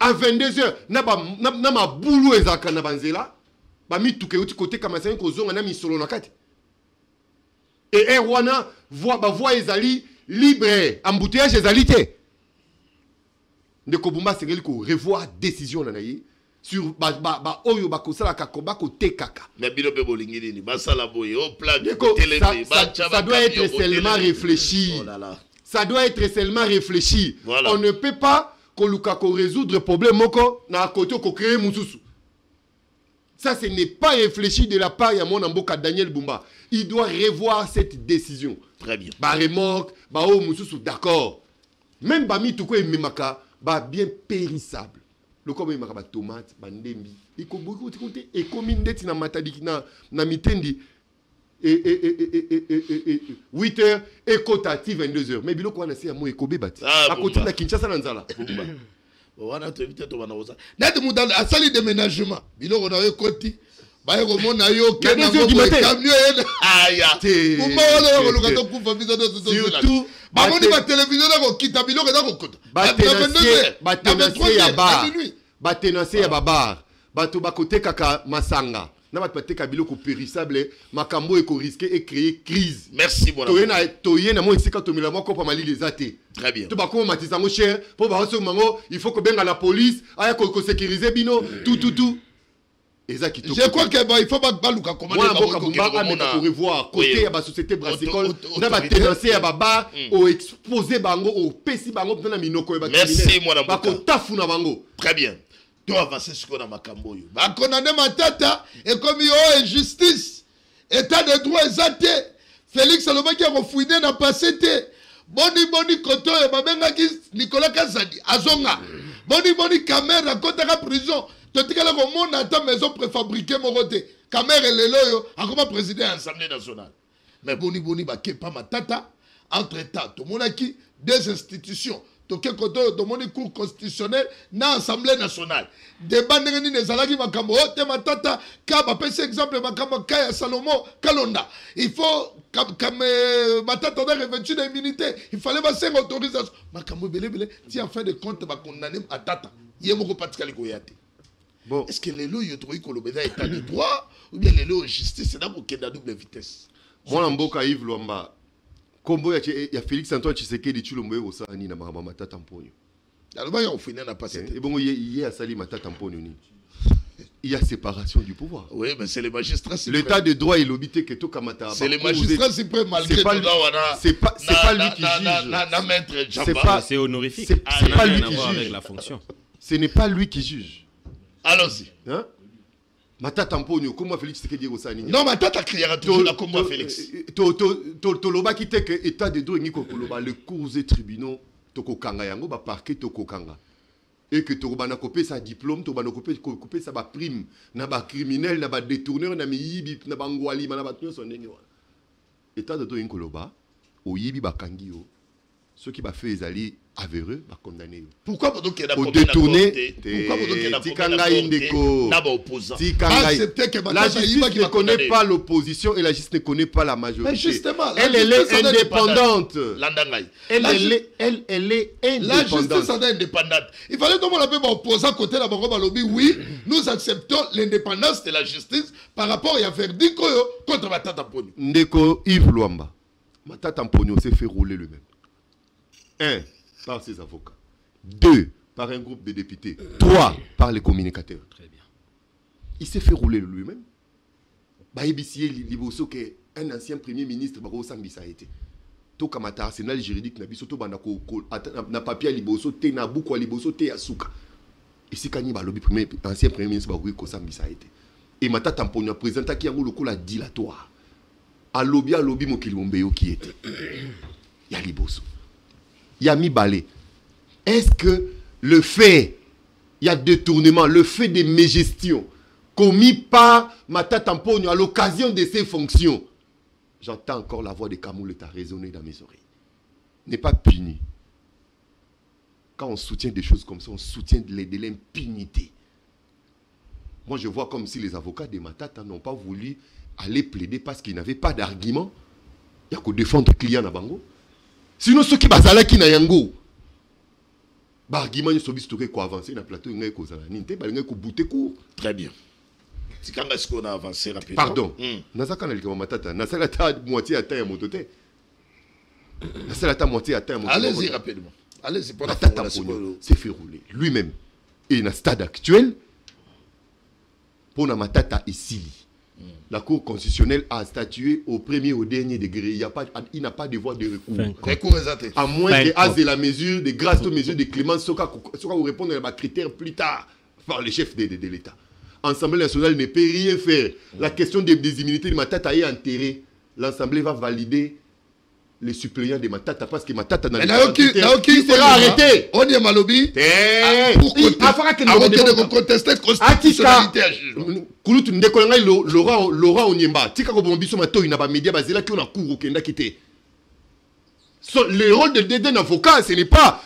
À 22h na ma boulou ezaka na banzela, ba mi tuke uti côté kamasen ko zonga na mi solo na kati. Et Erwana voit ezali libre, embouteillage ezali te. Ndeko Bumba sengeli ko revoir décision na nayi sur oyo bakosala kakoba kote kaka. Mais bilobe bolingi nini basala boye au plan Ça doit être seulement réfléchi. Oh là là. Ça doit être seulement réfléchi. Voilà. On ne peut pas résoudre le problème moko na côté ko créer mususu. Ça ce n'est pas réfléchi de la part de mon amboka Daniel Bumba. Il doit revoir cette décision. Très bien. Ba remorque, ba o mususu d'accord. Même ba mi tuko e memaka ba bien périssable. Le comme il m'a tomate, bandembi. Il ko beaucoup de côté et comme ndeti na matadiki na mitendi et 8h et kotati 22h. Mais biloko wana si amo ekobe bati. À côté na Kinshasa na nzala. Wana to éviter to bana oza. Net mudal asali déménagement. Biloko na yo koti. Ba yo mona yo Mais kena des yeux du mo matin. camion. Aya. Kuma wala yo luka to kufa biso to Surtout ba moni ba télévision na ko kita biloko na ko kota. Batenancier ya bar. Batenancier ya babar. Bato bakote kaka masanga. Na bato bateka biloko périssable, makambo eko risquer et créer crise. Merci mon ami. Toye na mo isika to mila moko pa mali les athées. Très bien. To bako matizango cher pour ba so mango, il faut que benga la police, aya ko sécuriser bino tout. Je crois que il faut pas luka commander ba ko revoir côté ya ba société brassicole, na ba tenancier ya baba au exposer bango au pesi bango na minoko ba. Merci mon ami. Ba ko tafuna bango. Très bien. Tu avancer sur la makambo yo. Ba condamner matata et comme yo injustice. État de droit exaté. Félix Salomaki a refouiné na passé te. Boni koto ya babenga ki Nicolas Kazadi azonga. Boni caméra kota prison. Totikala ko mona ta maison préfabriquée morote. Caméra lelo yo akoma président Assemblée nationale. Mais boni ba kepa matata entre-temps to monaki des institutions. Toke koto domoni cour constitutionnel na Assemblée nationale. Débat ndenge ni ezalaki makambo te matata ka ba pese exemple makambo Kaya Salomon Kalonda. Il faut comme matata na revêtu d'immunité, il fallait ba cinq autorisation. Makambo belebele ti en fin de compte ba condamner matata. Yemoko patikali ko yate. Bon, est-ce que les lois yo trouvez que l'obéda état de droit ou bien les lois justice c'est d'abord qu'il y a double vitesse. Moi mboka Yves Luamba. Kombo ya Félix Antoine Tshisekedi Tshilombo au sani na mama matata mponyo. Alors il faut n'a pas cette. Et bon il y a sali matata mponyo ni. Il y a séparation du pouvoir. Oui, mais c'est les magistrats. L'état de droit est l'obité que tout kamata. C'est les magistrats suprêmes malgré tout. C'est pas lui qui juge. C'est honorifique. C'est pas lui qui juge avec juge. la fonction. Ce n'est pas lui qui juge. Allons-y. Hein? Matata mponyo comment Félix Tshisekedi au sani. Non, matata criera toujours la comme Félix. Toloba qui te que état de droit ngiko koloba le cours et tribunaux toko kanga yango ba parquet toko kanga. Et que tokobana kopé sa diplôme tokobana kopé sa ba prime na ba criminel na ba détourneur na miyibi na ba ngwali na ba tnyo ndenge wana. État de droit ngiko koloba oyibi ba kangi yo ceux qui ba fait ezali avéreux ba condamné yo. Pourquoi pendant qu'il y a au détourner pourquoi pendant qu'il y a tikanga indeko na ba opposant la justice ne connaît pas l'opposition et la justice ne connaît pas la majorité. Mais justement, elle est indépendante. Elle est la indépendante. justice est indépendante. Il fallait donc la paix opposant côté la banque lobby. Oui, nous acceptons l'indépendance de la justice par rapport à verdict contre Matata Mponyo. Ndeko Yves Luamba, Matata Mponyo s'est fait rouler lui-même. 1. Par ses avocats. 2. Par un groupe de députés. 3. Par les communicateurs. Très bien. Il s'est fait rouler lui-même. Baïbissier Liboso, qui est un ancien premier ministre, Baro Sambisa a été. Tout comme arsenal juridique, Nabisoto Banako, na papier Liboso, te na bouko Liboso, te asuka. Ici, quand il y a le ancien premier ministre, Baro Sambisa a été. Et Matata Mponyo a présenté qui a eu le coup la dilatoire. À lobby, Mokilimombeyo qui était. Il y a Liboso. Il y a mis balai. Est-ce que le fait, il y a détournement, le fait de mégestion commis par Matata Mponyo à l'occasion de ses fonctions, j'entends encore la voix de Kamouleta résonner dans mes oreilles, n'est pas puni. Quand on soutient des choses comme ça, on soutient de l'impunité. Moi, je vois comme si les avocats de Matata n'ont pas voulu aller plaider parce qu'ils n'avaient pas d'argument. Il y a qu'à défendre le client à Bango. Sinon, ceux qui basala qui na yango, argument ils sont bistoré quoi avancer dans le plateau, ils ont ninte, ils ont bouté court. Très bien. C'est quand est-ce qu'on a avancé rapidement? Pardon. Nazaka na likama matata, nasala ta moitié atteint à mototé. Nasala ta moitié atteint à mototé. Allez-y rapidement. Allez-y pour la Matata Mponyo s'est fait rouler lui-même. Et dans le stade actuel, pour na matata esili. La Cour constitutionnelle a statué au premier au dernier degré. Il n'a pas de voie de recours. À moins que à la mesure de grâce aux mesures de clémence, soit vous répondre à critères plus tard par le chef de l'État. L'Assemblée nationale ne peut rien faire. La question des immunités de Matata est enterrée. L'Assemblée va valider les suppléants de Matata parce que Matata n'a pas qui sera arrêté. On y a Malobi. Pour contester la constitutionnalité à juge. Kulutu ndekolanga Laurent Onyemba. Tika ko bombiso mato ina ba média bazela ki on a cours kenda kité. Le rôle d'un avocat, ce n'est pas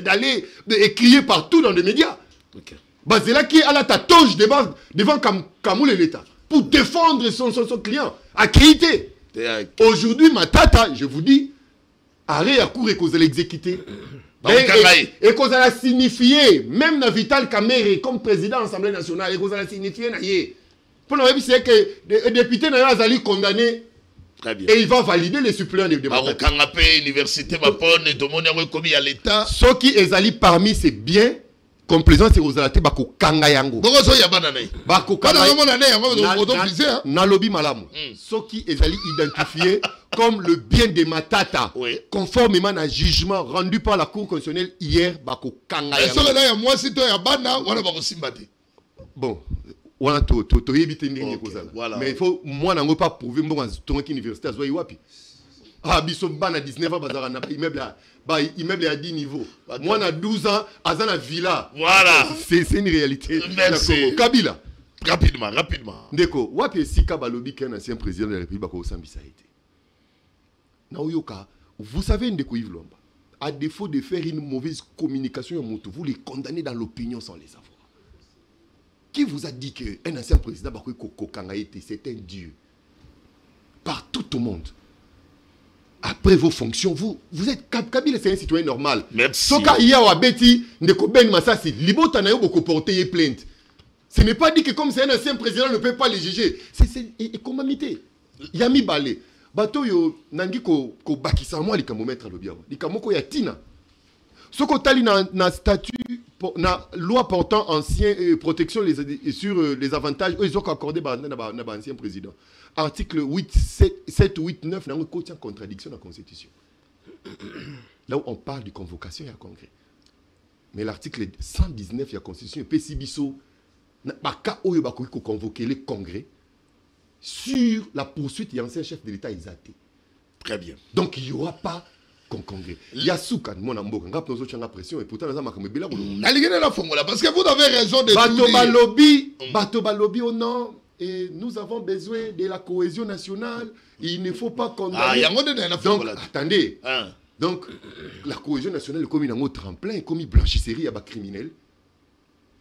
d'aller crier partout dans les médias. Bazela qui a la tatoche devant Kamoul et l'État pour défendre son client. À créditer. Aujourd'hui, Matata, je vous dis, arrêt à court et qu'on allait exécuter. Et qu'on allait signifier, même dans Vital Kamere comme président de l'Assemblée nationale, et qu'on allait signifier, pour nous c'est que les députés n'ont allé condamner. Très bien. Et il va valider les suppléants de Matata. Université Mapone, et tout le monde a commis à l'État. Ceux qui sont allés parmi ces biens, complaisance et aux alatés bako kanga yango. Bongo ya banane. Bako kanga yango. Na lobby malamu. Ceux qui est allé identifier comme le bien de Matata, conformément à un jugement rendu par la Cour constitutionnelle hier, bako kanga yango. Est-ce que là ya moi si toi ya bana wana bako simbate. Bon, wana to yebite ndenge kozala. Mais il faut moi nango pas prouver mbongo tonki université azwa yiwapi. Ah biso bana 19 ans bazara na immeuble à 10 niveaux. Moi, on a 12 ans, à la villa. Voilà. C'est une réalité. Merci. Kabila. Rapidement. Ndeko, wapi Sika Balobi, qui est un ancien président de la République, Bako Sambisa été. Naoyoka, vous savez, Ndeko Yves Lomba, à défaut de faire une mauvaise communication, vous les condamnez dans l'opinion sans les savoir. Qui vous a dit qu'un ancien président, Bako Kokanga été, c'est un dieu? Par tout le monde. Après vos fonctions, vous êtes Kabila, c'est un citoyen normal. Merci. Soka iya wa beti ndeko Ben Massasi, libota na yo boko porter plainte. Ce n'est pas dit que comme c'est un ancien président, on ne peut pas les juger. C'est comme amité. Yami Balé. Bato yo nangi ko bakisa moi likamo mettre le biawa. Likamo ko yatina. Soko tali na statut na loi portant ancien protection sur les avantages ils ont accordé na ancien président. Article 7, 8, 9, il y a une contradiction dans la Constitution. Là où on parle de convocation, il y a un congrès. Mais l'article 119 de la Constitution, PCBISO, il y a convoquer le congrès sur la poursuite de l'ancien chef de l'État Isaté. Très bien. Donc il n'y aura pas de congrès. Il y a Soukan, mon amour, on a pression et pourtant, on a parce que vous avez raison de Bato Balobi, oh non. Et nous avons besoin de la cohésion nationale. Il ne faut pas condamner. Donc, attendez. Donc, la cohésion nationale est comme un tremplin, comme une blanchisserie à bas criminels.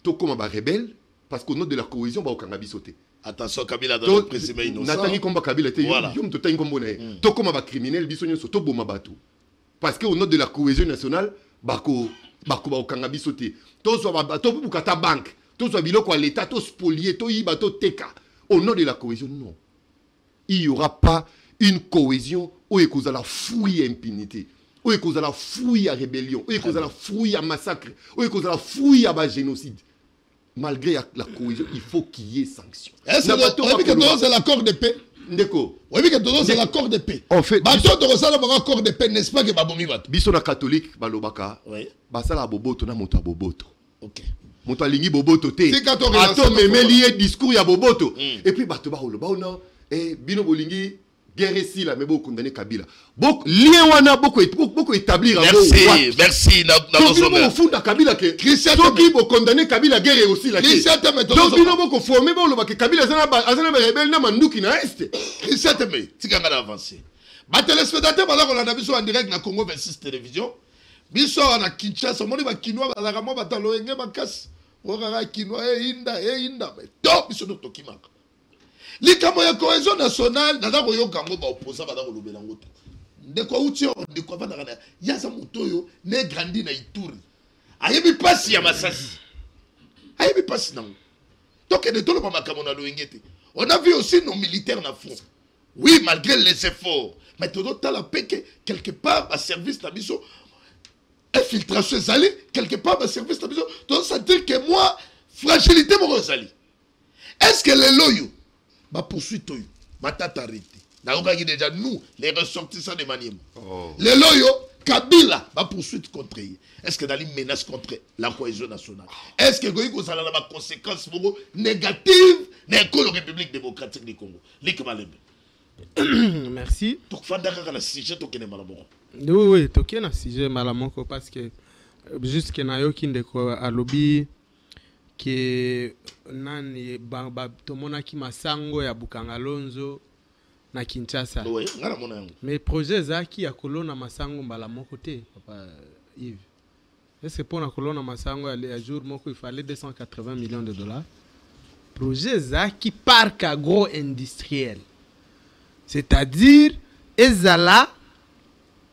Tout comme un rebelle, parce qu'au nom de la cohésion, on va sauter. Attention, Kabila dans le président innocent. Nathalie Komba Kabila, tout comme un criminel, bisogno soto boma batou. Parce qu'au nom de la cohésion nationale, bako kangabi sauter. Tout soit bateau pour kata banque. Tout soit biloko à l'État, tout spolié, tout y bateau teka. Au nom de la cohésion, non. Il n'y aura pas une cohésion où il y a la fouille à impunité, où il y a la fouille à rébellion, où il y a la fouille à massacre, où il y a la fouille à génocide. Malgré la cohésion, il faut qu'il y ait sanction. Est-ce que c'est l'accord de paix? Ndeko. Oui, mais que c'est l'accord de paix. En fait, bateau de Rosala mon accord de paix, n'est-ce pas que Babomi va? Bisona catholique, Balobaka. Oui. Basala boboto na moto boboto. Ok. Moto alingi boboto te. Ato memeli discours ya boboto. Et puis bato ba holo ba non et bino bolingi guerre si la mais beaucoup condamné Kabila. Beaucoup lien wana beaucoup établir. Merci donc bino funda Kabila que Christian qui bo condamné Kabila guerre aussi la. Christian te meto. Donc bino beaucoup formé ba lo ba que Kabila azana rebelle na manduki na est. Christian te me tikanga avancer. Ba téléspectateur bala ko la biso en direct na Congo 26 télévision. Biso na Kinshasa moni ba kinwa ba la mo ba talo enge makasi. Okaka kinwa inda mais top biso to kimaka. Likamo ya cohésion nationale naza koyoka ngo ba opposa ba kolobela ngo te. Ndeko utio ndeko vana kana yaza motoyo ne grandi na Ituri. Ayebi pasi ya Masasi. Ayebi pasi nango. Donc de tolo makambo na loengete. On a vu aussi nos militaires na fond. Oui, malgré les efforts, mais todo tala peke quelque part à service na biso infiltration allée quelque part à service na biso. Donc ça veut dire que moi fragilité moko ezali. Est-ce que les loyaux va poursuite oyo matata arrêté nakokaki déjà nous les ressortissants de Maniema les loyaux Kabila va poursuite contre eux. Est-ce que dans une menace contre la cohésion nationale? Est-ce que Goïko ça a des conséquences négatives dans la République démocratique du Congo? Lik Malembe. Merci. Donc fandaka na sujet tokene malamoko. Oui, tokene na sujet malamoko parce que juste que na yo kindeko a lobby que nani ba tomona ki masango ya Bukangalonzo na Kinshasa. Oui, ngala mona yango. Mais projet zaki ya kolona masango mbala moko te papa Yves. Est-ce que pour la colonne masango à jour moko il fallait 280 millions de dollars. Projet zaki parc agro-industriel. C'est-à-dire ezala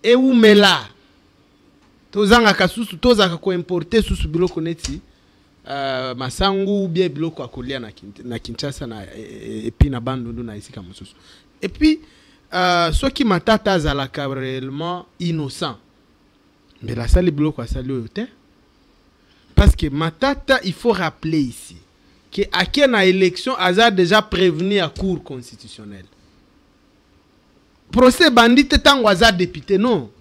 e umela. Tozanga kasusu tozaka ko importer susu biloko neti masango ou bien biloko akolia na Kinshasa na et puis na bandundu na isika mususu. Et puis ceux qui matata azalaka réellement innocent. Mais la salle bloc à salle hôtel. Parce que Matata, il faut rappeler ici que à quelle élection a déjà prévenu à cour constitutionnelle. Procès bandit tant waza député non.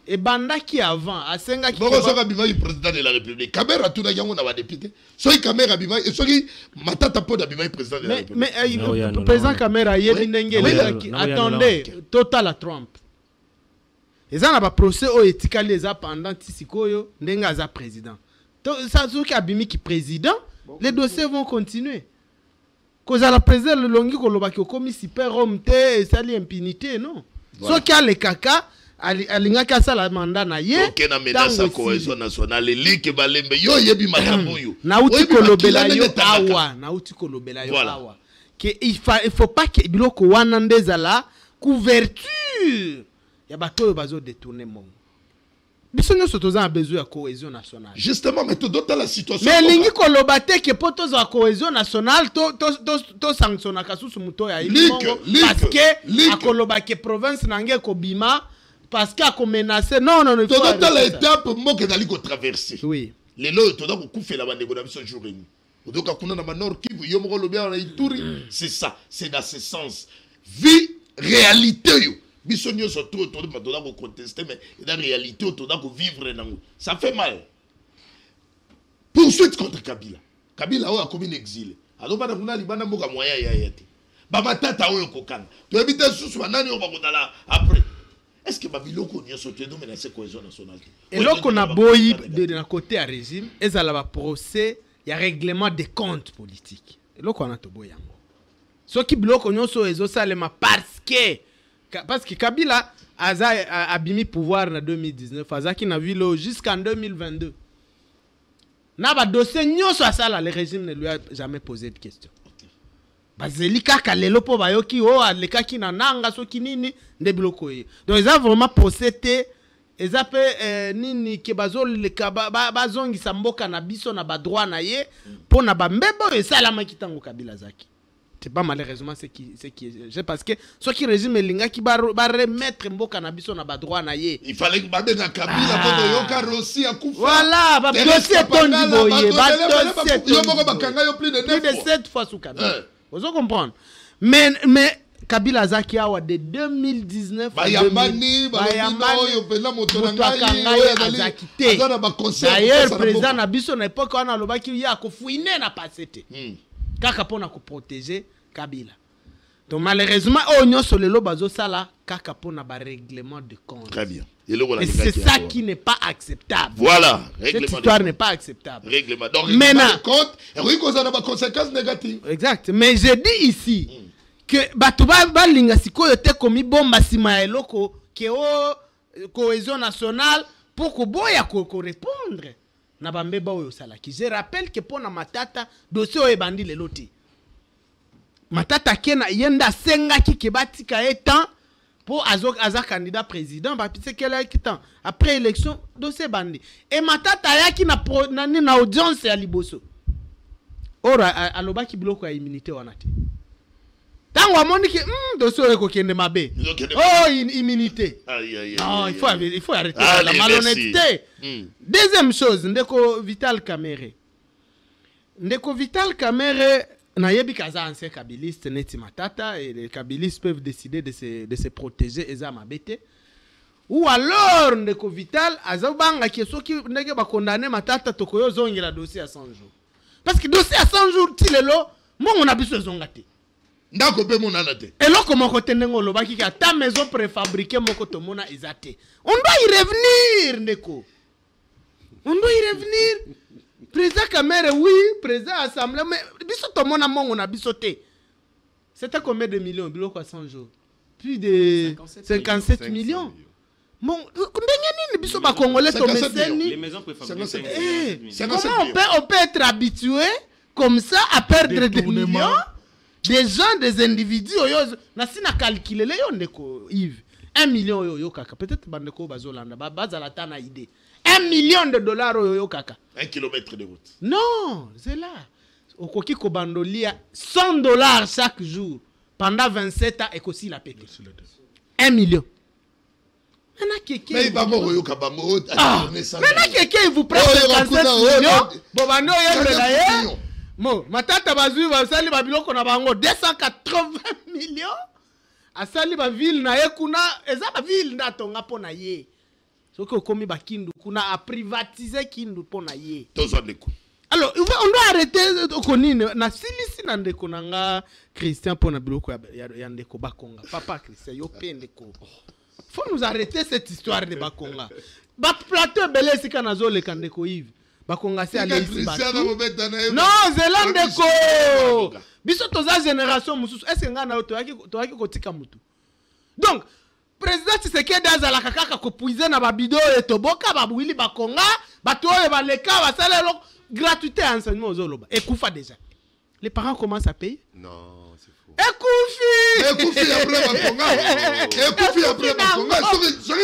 Et banda qui avant à Senga qui président de la République. Kamera tout yango na député. Soy Kamera bima et soy Matata po d'abima président de la République. Mais président Kamera yeli ndenge attendez total à Trump. Et ça n'a pas procès au etikali les pendant tisikoyo ndenga za président. Ça ce qui abimi qui président, les dossiers vont continuer. Cause à la président le longi ko lobaki komi super homme te sali impunité non. Ce qui a les caca alinga ka sala mandat na ye. OK na menace à cohésion nationale lik balembe yo yebi makambo yo. Na uti ko lobela yo awa, na uti ko lobela yo awa. Que il faut pas que biloko wana ndezala couverture. Il y a bateau bazo détourner mon. Bisonyo sotoza a besoin de cohésion nationale. Justement, mais tout dans la situation. Mais lingi kolobate que poto za cohésion nationale to sanctionna kasusu muto ya parce que akoloba que province nange ko bima parce que a menacé non il faut dans l'étape moke dali ko traverser. Oui. Les lots to ko kufela bandeko na biso jour ni. Odoka kuna na Nord Kivu yo moko lobia na Ituri, c'est ça, c'est dans ce sens. Vie réalité yo. Bisonyo surtout autour de madonna ko contester mais dans la réalité autour de vivre nango ça fait mal. Poursuite contre Kabila. Kabila a commis exilé. Alors bana kuna libana mboka moya ya yete. Ba matata oyo kokanga. To ebita susu banani o bakotala après. Est-ce que babiloko nyoso te do menacer cohésion nationale? Et là qu'on a boyi de la côté à régime, ezala ba procès, il y a règlement des comptes politiques. Et là qu'on a to boyango. Ce qui biloko nyoso ezo salema parce que Kabila a abimi pouvoir en 2019, Azaki na vilo jusqu'en 2022. Na ba dossier nyoso asala le régime ne lui a jamais posé de question. Bazeli kaka lelo po bayoki o aleka ki na nanga so kinini nde biloko ye. Donc ils ont vraiment procédé ils appellent nini ke bazol le bazongi samboka na biso na ba droit na ye po na ba mbebo e sala makitango Kabila zaki. C'est pas malheureusement ce qui est parce que ce qui régime linga qui va remettre mboka na biso na ba droit na ye. Il fallait que babenga Kabila pour yoka Rossi a kufa. Voilà, ba dossier tondi boye, ba dossier yo moko bakanga yo plus de 7 fois sous Kabila. Vous comprenez? Mais Kabila zaki awa de 2019 à 2020. Yo pena moto na ngai d'ailleurs président na biso na époque on a lobaki ya ko fouiner na passete. Kaka pona ko protéger Kabila. Donc malheureusement on sur le lobazo sala kaka pona ba règlement de compte. Très bien. Et c'est ça qui n'est pas acceptable. Voilà, cette histoire n'est pas acceptable. Règlement. Donc maintenant compte et oui qu'on a des conséquences négatives. Exact. Mais j'ai dit ici que batuba balinga sikoyo te komi bomba sima eloko que o cohésion nationale pour ko boya ko répondre. Na bambeba oyo salaki. Je rappelle que pour na matata dossier oyo bandi leloti. Matata kena yenda senga ki kebatika etan pour aza candidat président ba pise kela kitan après élection dossier bandi. Et matata yaki na audience ya liboso. Ora alobaki biloko ya immunité wanati. Tango amoni ki dossier oyo kokende mabe. Oh immunité. Non, il faut arrêter la malhonnêteté. Deuxième chose, ndeko Vital Kamerhe. Ndeko Vital Kamerhe nayebi kaza ancien kabiliste neti matata et les kabilistes peuvent décider de se protéger eza mabete. Ou alors Ndeko Vital azobanga ki soki ndenge ba condamner matata tokoyo zongela dossier à 100 jours. Parce que dossier à 100 jours tilelo mongo na biso zongate. Ndako pe monana te. Eloko moko tendengo lobaki ka ta maison préfabriquée moko tomona ezate. On doit y revenir Ndeko. On doit y revenir. Président Kamerhe, oui, président Assemblée, mais biso tomona mongo na biso te. C'était combien de millions biloko à 100 jours? Plus de 57 millions. Bon, les maisons préfabriquées. On peut être habitué comme ça à perdre des millions. Des gens, des individus, na calculer les Yves. 1 million yo kaka. Peut-être bandeko bazolanda, bazala tana idée. 1 million de dollars yo kaka. 1 kilomètre de route. Non, c'est là. Okoki ko bandolia 100 dollars chaque jour pendant 27 ans et aussi la pété. 1 million. Mais il va mourir au Kabamo. Maintenant, quelqu'un il vous prend 57 millions. Bobano yembe Mo, matata bazui va sali ba biloko na bango 280 millions. Asali ba ville na ye kuna, eza ba ville na tonga pona ye. Soki okomi ba kindu kuna a privatiser kindu pona ye. Tozo ndeko. Alors, on doit arrêter konine na silisi na ndeko nanga Christian pona biloko ya ndeko bakonga. Papa Christian yo pe ndeko. Faut nous arrêter cette histoire de bakonga. Ba plateau belé sika nazo le kandeko Yves. Bakonga c'est aller ici non zelandeko biso toza génération mususu est-ce que ngana toaki kotika mutu donc président Tshisekedi azala kaka ko puiser na babido et toboka babuili bakonga bato e baleka basala gratuité enseignement aux oloba et kufa déjà les parents commencent à payer Non, c'est faux. Ekoufi après Bakonga.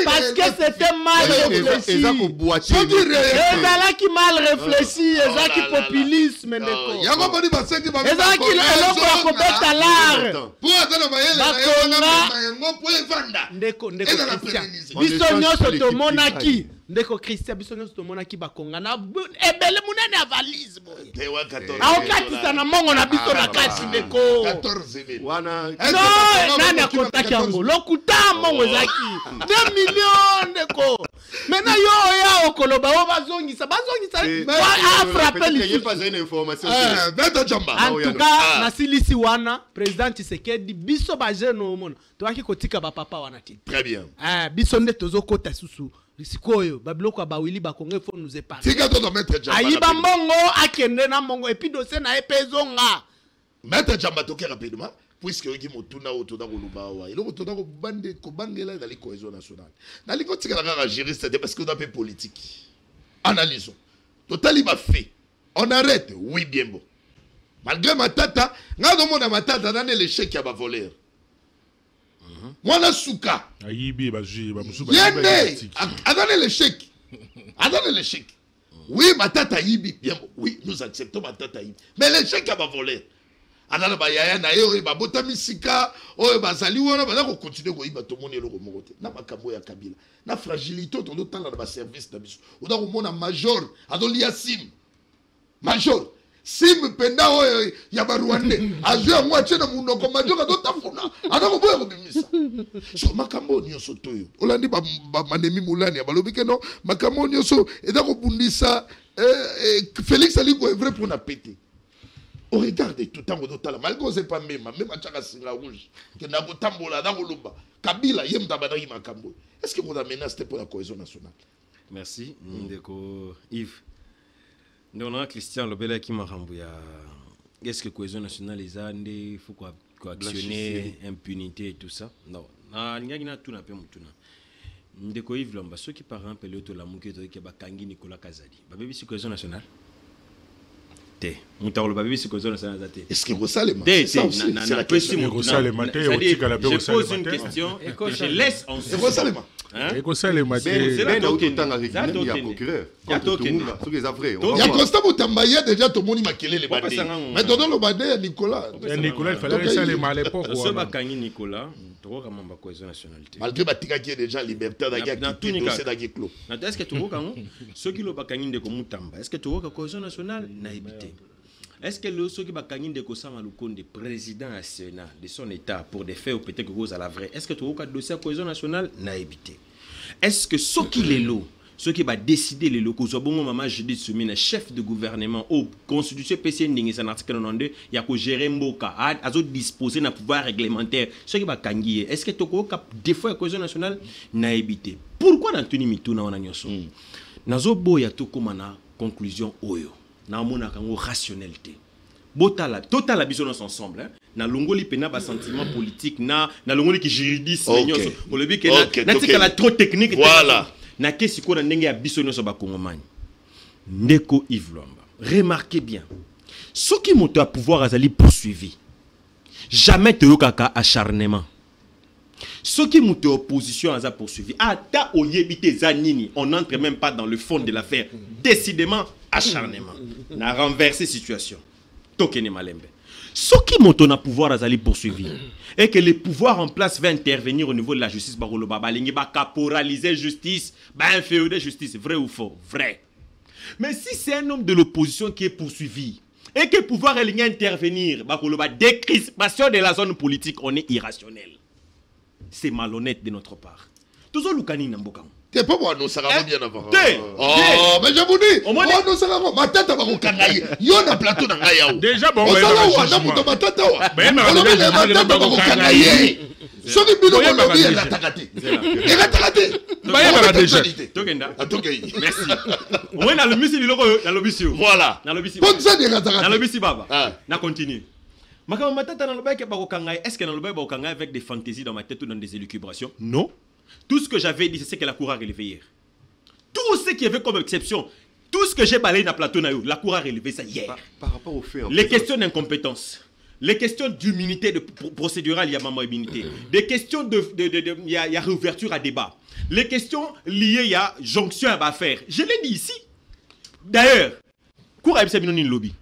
Parce que c'était mal réfléchi. Ezalaki mal réfléchi, ezalaki populisme ndeko. Yango boni basengi ba. Ezalaki eloko ya kobeta l'art. Pour atteindre mayele yango pour evanda. Ndeko Christian. Biso nyonso tomonaki. Ndeko Christian biso nyonso tomonaki bakonga na ebele munene ya valise boye. Aokatisa na mongo na biso na kati ndeko. 14 000. Non, nani akotaki yango lokuta mongo ezaki 2 millions ndeko. Maintenant yo ya okoloba o bazongisa a frappé les pas une information. En tout cas na silisi wana président Tshisekedi biso ba jeune omona toaki kotika ba papa wana ti. Très bien. Biso nde tozokota susu sikoyo babiloko ba wili bakonga faut nous épargner. Tika to mettre Jamba. Ayiba mbongo akende na mbongo et puis dossier na epezonga. Mettre Jamba toke rapidement. Puisque yoki motuna otoda kolubawa eloko toda ko bande ko bangela dans les cohésion nationale na liko tika la juriste parce que on a peu politique analysons totali ba fait on arrête oui bien bon malgré matata ngado mona matata dans l'échec ya ba voleur mwana suka ayibi ba ji ba musu ba yende adonne l'échec oui matata yibi bien bon oui nous acceptons matata yibi mais l'échec ya ba voleur anana ba yaya na yo ba botami sika oyo bazali wana ba ko continuer ko iba to moni eloko moko te na makambo ya Kabila na fragilité to do tala na ba service na biso oda ko mona major adoli yasim major sim penda oyo ya ba Rwanda azwe ngwa chena munoko major ka do tafuna ada ko boya ko bimisa so makambo nyonso to yo olandi ba manemi mulani ya balobi ke no makambo nyonso eda ko bundisa Félix ali ko vrai pour na péter. On regarde tout le temps, malgré que ce n'est pas même à Tchakasinga Rouge, que Nagotambola, Nagoluba, Kabila, Yem Tabadari Makambo. Est-ce que vous avez menacé pour la cohésion nationale? Merci, Ndeko Yves. Nous avons Christian Lobela qui m'a renvoyé. Est-ce que la cohésion nationale est il faut coactionner impunité et tout ça? Non. Il y a tout un peu. Ndeko Yves Lomba, ceux qui par exemple, le Tolamuke, qui est Kangi Nicolas Kazadi, c'est la cohésion nationale? Est-ce que vous savez c'est la question. Je pose une question et je laisse en c'est déjà tout le monde mais dans le badé Nicolas il fallait laisser les mal à l'époque Nicolas malgré Batika qui est déjà liberté est-ce que tu vois ceux qui l'ont pas est-ce que tu vois la cohésion nationale n'a évité Est-ce que le ceux qui va gagner des Kosama Lukonde, président à Sénat de son État pour des faits ou peut-être que vous à la vraie, est-ce que tu as un dossier à cohésion nationale n'a évité? Est-ce que ceux qui les lots, ceux qui va décider les locaux, soit bon maman Judith Soumine, chef de gouvernement au constitution PC Ndingi, c'est un article 92, il y a que gérer Mboka, à disposer d'un pouvoir réglementaire, ceux qui va gagner, est-ce que tu as des fois la cohésion nationale n'a évité? Pourquoi dans Tony Mitou na onanyoso? Nazo boya to komana conclusion oyo. Na mona kango rationalité. Botala total la vision ensemble hein. Na longoli pena ba sentiment politique na longoli ki juridisme nyoso. Pour le but que na tika trop technique. Voilà. Na kesi ko na ndenge ya biso nyoso ba kongomani. Ndeko Yves Lwamba. Remarquez bien. Ce qui monte à pouvoir azali poursuivi. Jamais te yokaka acharnement. Ceux qui montent opposition à ça poursuivi, ata oyebite zanini, on n'entre même pas dans le fond de l'affaire. Décidément, acharnement. Na renversé situation. Tokene malembe. Ceux qui montent à pouvoir à zali poursuivi, et que le pouvoir en place va intervenir au niveau de la justice, ba caporaliser justice, ba inféoder justice, vrai ou faux? Vrai. Mais si c'est un homme de l'opposition qui est poursuivi, et que le pouvoir est intervenir, ba décrispation de la zone politique, on est irrationnel. C'est malhonnête de notre part. Tous les Lukani Namboka. T'es pas moi, nous, ça va bien avant. Oh, mais je vous dis, oh, nous, ça va ma tête va vous kangaye. Yo na plateau na ngaya. Déjà, bon, on s'en va, on ma tête wa. On va ma tête va vous kangaye. Ce qui bilo ko lobi la takate. Et la takate. Bah, il y a déjà. Tokenda. Atokei. Merci. On est dans le muscle biloko dans le bisio. Voilà. Dans le bisio. Bonne ça de la takate. Dans le bisio baba. Ah. Na continue. Est-ce que dans le bail avec des fantaisies dans ma tête ou dans des élucubrations? Non. Tout ce que j'avais dit, c'est ce que la Cour a relevé hier. Tout ce qui avait comme exception, tout ce que j'ai balayé dans le plateau, la Cour a relevé ça hier. Par rapport au fait. Les questions d'incompétence, les questions d'immunité procédurale, il y a maman immunité. Des questions il y a réouverture à débat. Les questions liées, il y a jonction à faire. Je l'ai dit ici. D'ailleurs, Cour a dit lobby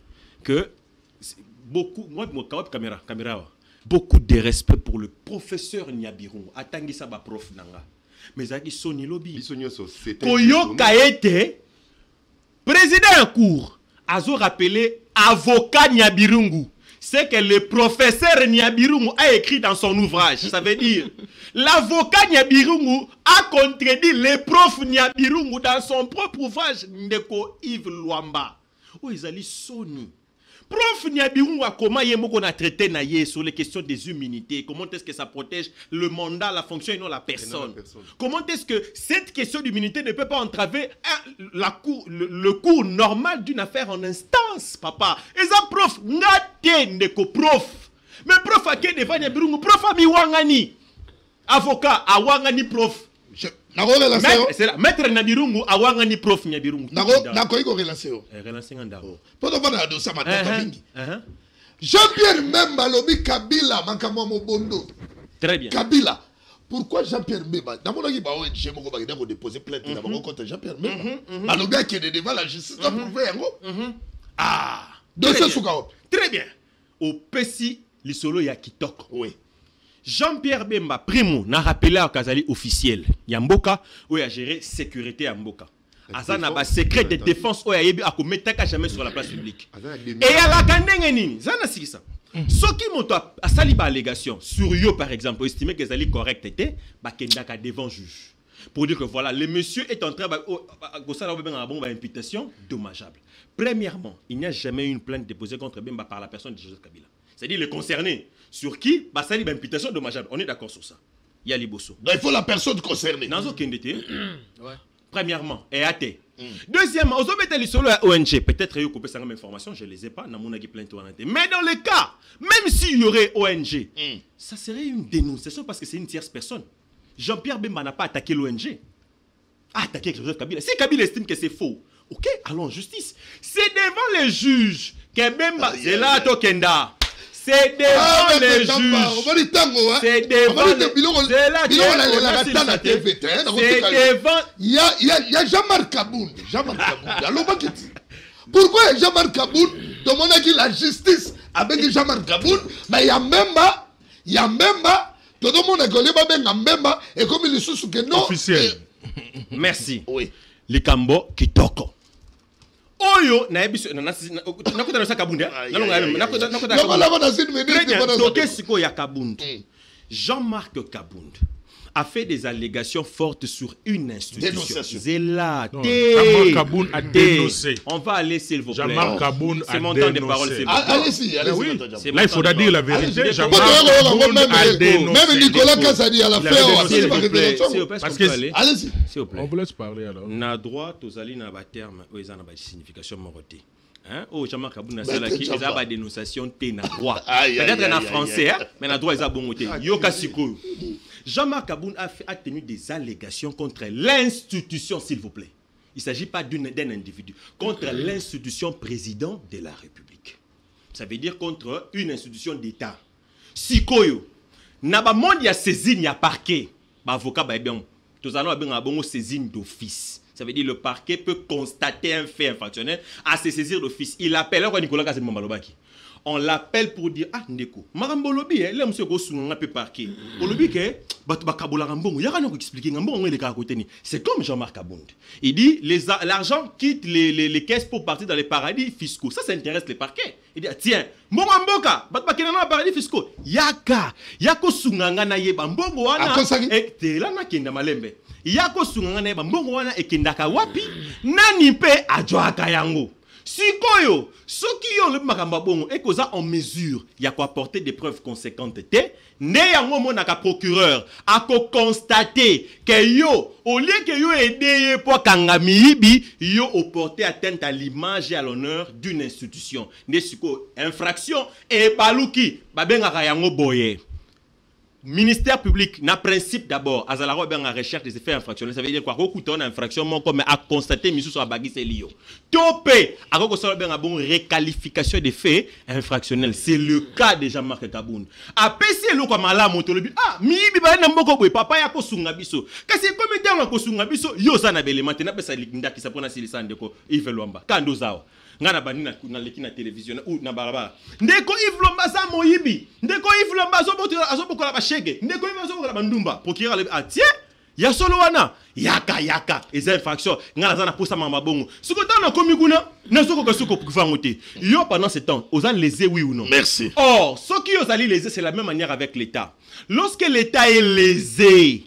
que beaucoup, beaucoup de respect pour le professeur Nyabirungu. Atangi saba prof nanga. Mais zaki soni lobby. Koyo Kaete, président en cours, azo rappelé avocat Nyabirungu. C'est que le professeur Nyabirungu a écrit dans son ouvrage. Ça veut dire, l'avocat Nyabirungu a contredit le prof Nyabirungu dans son propre ouvrage. Ndeko Yves Lwamba. Oh, ils allaient soni. Prof Nyabirungu, comment on a traité sur les questions des immunités? Comment est-ce que ça protège le mandat, la fonction et non la personne? Comment est-ce que cette question d'immunité ne peut pas entraver le cours normal d'une affaire en instance, papa? Et ça, prof, n'atteint prof. Mais prof, à qui devant Nyabirungu? Prof, à mi wangani. Avocat, à wangani prof. C'est là. Maître Nyabirungu, à wangani prof Nyabirungu. Nakoy ko relaseo. Relancer ngandaro. Poto bana do sama tata mingi. Jean-Pierre Mbemba lobi Kabila makamwa mobondo. Très bien. Kabila. Pourquoi Jean-Pierre Mbemba? Dans mon équipe, je vais déposer plainte contre Jean-Pierre Mbemba. Alors bien qu'il est devant la justice, pour prouver un Ah. Très bien. Au Pessi, l'isolo ya Kitoko. Oui. Jean-Pierre Bemba, primo, n'a rappelé à Kazali officiel. Yamboka, où il a géré sécurité à Mboka. Azana ba secret de défense, où il a commettre jamais sur la place publique. Et à la Kandengeni, Zana Sisa. Ceux qui m'ont à saliba allégation, sur yo par exemple, estimé que Zali correct était, Bakendaka devant juge. Pour dire que voilà, le monsieur est en train de imputation dommageable. Premièrement, il n'y a jamais eu une plainte déposée contre Bemba par la personne de Joseph Kabila. C'est-à-dire le concerné. Sur qui ça une imputation dommageable. On est d'accord sur ça. Il y a Liboso. Donc il faut la personne concernée. Dans aucun détail. Premièrement, EAT. Deuxièmement, aux hommes étaient sur la ONG. Peut-être qu'il y a eu cette information, je ne les ai pas. Mais dans le cas, même s'il y aurait ONG, ça serait une dénonciation parce que c'est une tierce personne. Jean-Pierre Bemba n'a pas attaqué l'ONG. Attaqué Joseph Kabila. Si Kabila estime que c'est faux, ok, allons en justice. C'est devant les juges que Bemba. C'est là, Tokenda. C'est devant les juges. C'est devant il y a Jean-Marc Kaboun. Pourquoi Jean-Marc Kaboun demande que la justice avec Jean-Marc Kaboun, mais il y a même pas tout le monde a collé Mbemba et comme il est sous que non officiel. Merci. Oui. Les Kambo Kitoko. oyo na yebiso nakota na Kabunda siko ya Kabunda. Jean-Marc Kabunda a fait des allégations fortes sur une institution. C'est là. Jean-Marc Kaboun a dénoncé. On va aller, s'il vous plaît. Jean-Marc Kaboun c'est mon temps de parole. Allez-y, oui. allez-y. Là, il faudra dire la vérité. Jean-Marc Kaboun a dénoncé. Même Nicolas Kassadi à la fin, s'il vous plaît. Parce que allez-y. S'il vous plaît. On vous laisse parler alors. Na droit, aux alliés n'a pas terme, ils ont pas signification morotée. Hein? Oh, Jean-Marc Kaboun a qui ils ont pas dénonciation té na droit. Peut-être en français, mais na droit ils ont bon côté. Yoka Siko. Jean-Marc Kaboun a tenu des allégations contre l'institution, s'il vous plaît. Il ne s'agit pas d'un individu. Contre l'institution président de la République. Ça veut dire contre une institution d'État. Sikoyo. Naba monde ya saisine ya parquet. Ba avocat ba bien. Tous allons bien abongo saisine d'office. Ça veut dire le parquet peut constater un fait infractionnel à se saisir d'office. Il appelle Nicolas Kassadi Mamalobaki. On l'appelle pour dire ah ndeko marambolobi là monsieur ko sunga pe parquet olobi ke batu bakabola ngambongo yaka na ko expliquer ngambongo ele ka côté ni c'est comme Jean-Marc Kabound il dit l'argent quitte les caisses pour partir dans les paradis fiscaux ça intéresse les parquets il dit tiens mbongo mboka batu bakena na paradis fiscaux yaka yako sunga na yeba mbongo wana etela na kenda malembe yako sunga na yeba mbongo wana ekendaka wapi nani pe ajwaka yango. Sikoyo, ceux qui ont le makambabongo et qu'on a en mesure, il y a quoi apporter des preuves conséquentes. Né ya ngomo naka procureur, a constater que yo, au lieu que yo aidé pour kangamibi, yo au porté atteinte à l'image et à l'honneur d'une institution. Né siko infraction et baluki, babenga yango boye. Ministère public n'a principe d'abord à la recherche des effets infractionnels. Ça veut dire quoi? Qu'on a infraction, mais à constater mise sur la baguette c'est lié. Topé à une bonne réqualification des faits infractionnels. C'est le cas de Jean-Marc Kaboun. À PC le comme la moto le ah mi biba na mboko boy papa ya ko sunga biso. Kasi comme temps ko sunga biso yo ça na bele maintenant pesa linda qui ça prend sur sande ko Yves Lwamba. Kando zao. Ngana bani na leki na télévision ou na barabara ndeko Yves Lwamba za moyibi ndeko Yves Lwamba azobokola ba shege ndeko Yves azobokola bandumba procureur le atie ya solo wana yaka les infractions ngana za na posa mama bongo sikoto na komi kuna na soko ka soko kufangote yo pendant ce temps ozan lésé oui ou non merci or ce qui os allé lésé c'est la même manière avec l'état lorsque l'état est lésé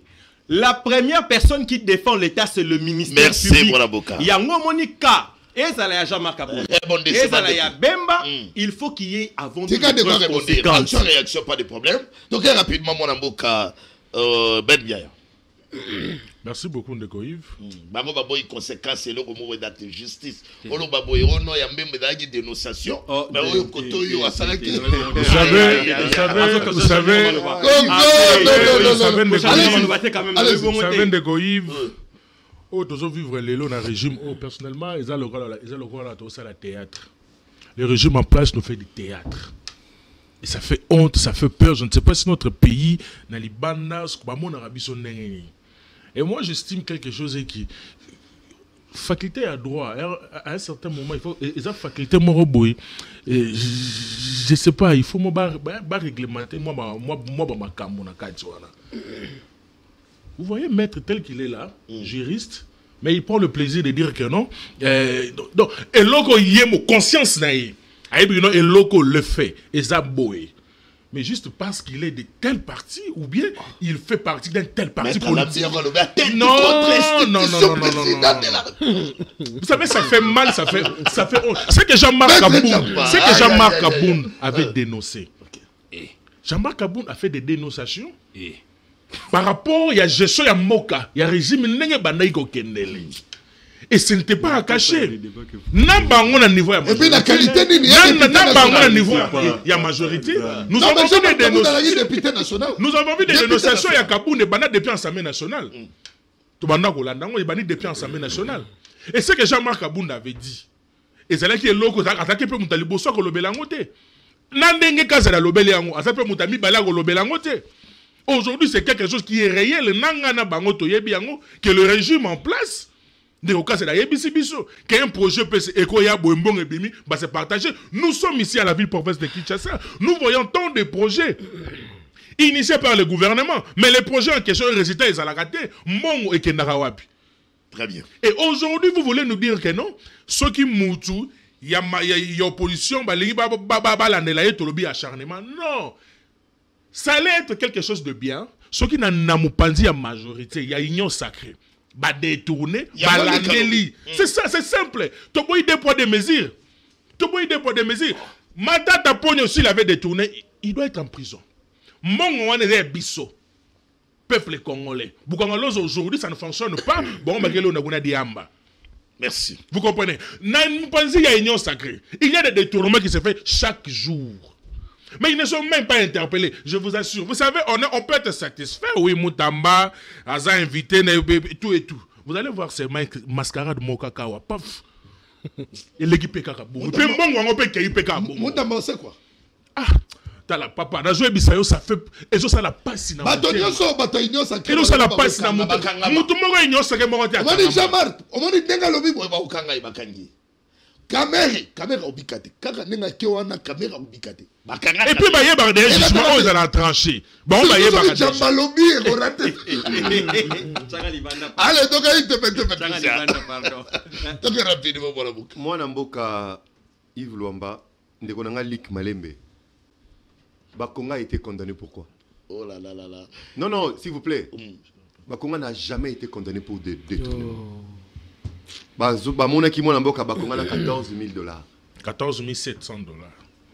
la première personne qui défend l'état c'est le ministère merci public pour l'avocat yango monika. Et ça là Jean-Marc Kabound. Et ça là Bemba, il faut qu'il y ait avant tout des conséquences. Réaction pas de problème. Donc rapidement mon amboka Ben Biaya. Merci beaucoup Ndeko Yves. Bamo babo conséquences c'est le mot date justice. Olo babo ono ya mbembe da dénonciation. Mais oyo koto yo asala ki. Vous savez Ndeko Yves. Oh, tous vivre les lots dans le régime. Oh, personnellement, ils ont le théâtre. Le régime en place nous fait du théâtre. Et ça fait honte, ça fait peur. Je ne sais pas si notre pays, dans les bandas, et moi, j'estime quelque chose qui. Faculté à droit. À un certain moment, il faut. Ils ont faculté moroboy. Je ne sais pas, il faut réglementer. Moi, vous voyez, maître tel qu'il est là, juriste, mais il prend le plaisir de dire que non. Donc, et loco y est mon conscience naïe. Et loco le fait, et ça boé. Mais juste parce qu'il est de tel parti, ou bien il fait partie d'un tel parti politique. Non. Vous savez, ça fait mal, ça fait honte. C'est que Jean-Marc Kabound avait dénoncé. Jean-Marc Kabound a fait des dénonciations. Par rapport à la gestion de Moka, il y a un régime et ce n'était pas à cacher. Et puis la qualité il y a majorité. Nous avons vu des dénonciations. Nous avons vu des dénonciations à Kabound et depuis l'Assemblée nationale. Depuis l'Assemblée nationale. Et ce que Jean-Marc Kabound avait dit. Et c'est là qu'il est loco attaqué pour Moutalibo soit Kolobelangote. Nandenge Kazala Lobelango, ça peut Moutami Balago Lobelangote. Aujourd'hui, c'est quelque chose qui est réel. Que le régime en place, qu'un projet peut se partager. Nous sommes ici à la ville province de Kinshasa. Nous voyons tant de projets initiés par le gouvernement. Mais les projets en question, le résultat, ils ont raté. Mongo et Kendarawapi. Très bien. Et aujourd'hui, vous voulez nous dire que non, ceux qui moutou, il y a opposition, acharnement. Non. Ça allait être quelque chose de bien. Ceux qui n'ont pas dit à majorité, il y a union sacrée. Bah détourner, bah l'année. C'est ça, c'est simple. Tu as des poids de mesures. Matata Pogno aussi l'avait détourné, il doit être en prison. Mon on est bisso. Peuple congolais. Boukangolos aujourd'hui, ça ne fonctionne pas. Bon, on a dit amba. Merci. Vous comprenez? Il y a une union sacrée. Il y a des détournements qui se font chaque jour. Mais ils ne sont même pas interpellés, je vous assure. Vous savez, on peut être satisfait. Oui, Moutamba, Aza invité, tout et tout. Vous allez voir ces mascarades Mokakawa. Paf. Et l'équipe Kakabou. Moutamba, c'est quoi? Ah, t'as la papa. Dans le Bisayo, ça fait. Et ça, la passe. Bataillon sacré. Et ça, la passe. Moutumoro, union sacré. On m'a dit Jamar. On m'a dit Denga Lobi. Caméra ubikate. Kaka nenga kewana caméra ubikate. Et puis bah yé barde jugement ils allaient trancher. Bon bah yé barde. Jambalobi et raté. Allez donc il te pète. Donc rapidement voilà bouc. Moi Namboka Yves Luamba ndeko nanga Lik Malembe. Bakonga a été condamné pourquoi? Oh là là là là. Non, s'il vous plaît. Bakonga n'a jamais été condamné pour détournement. Mon qui m'a Bakonga a $14 000. 14 700 $.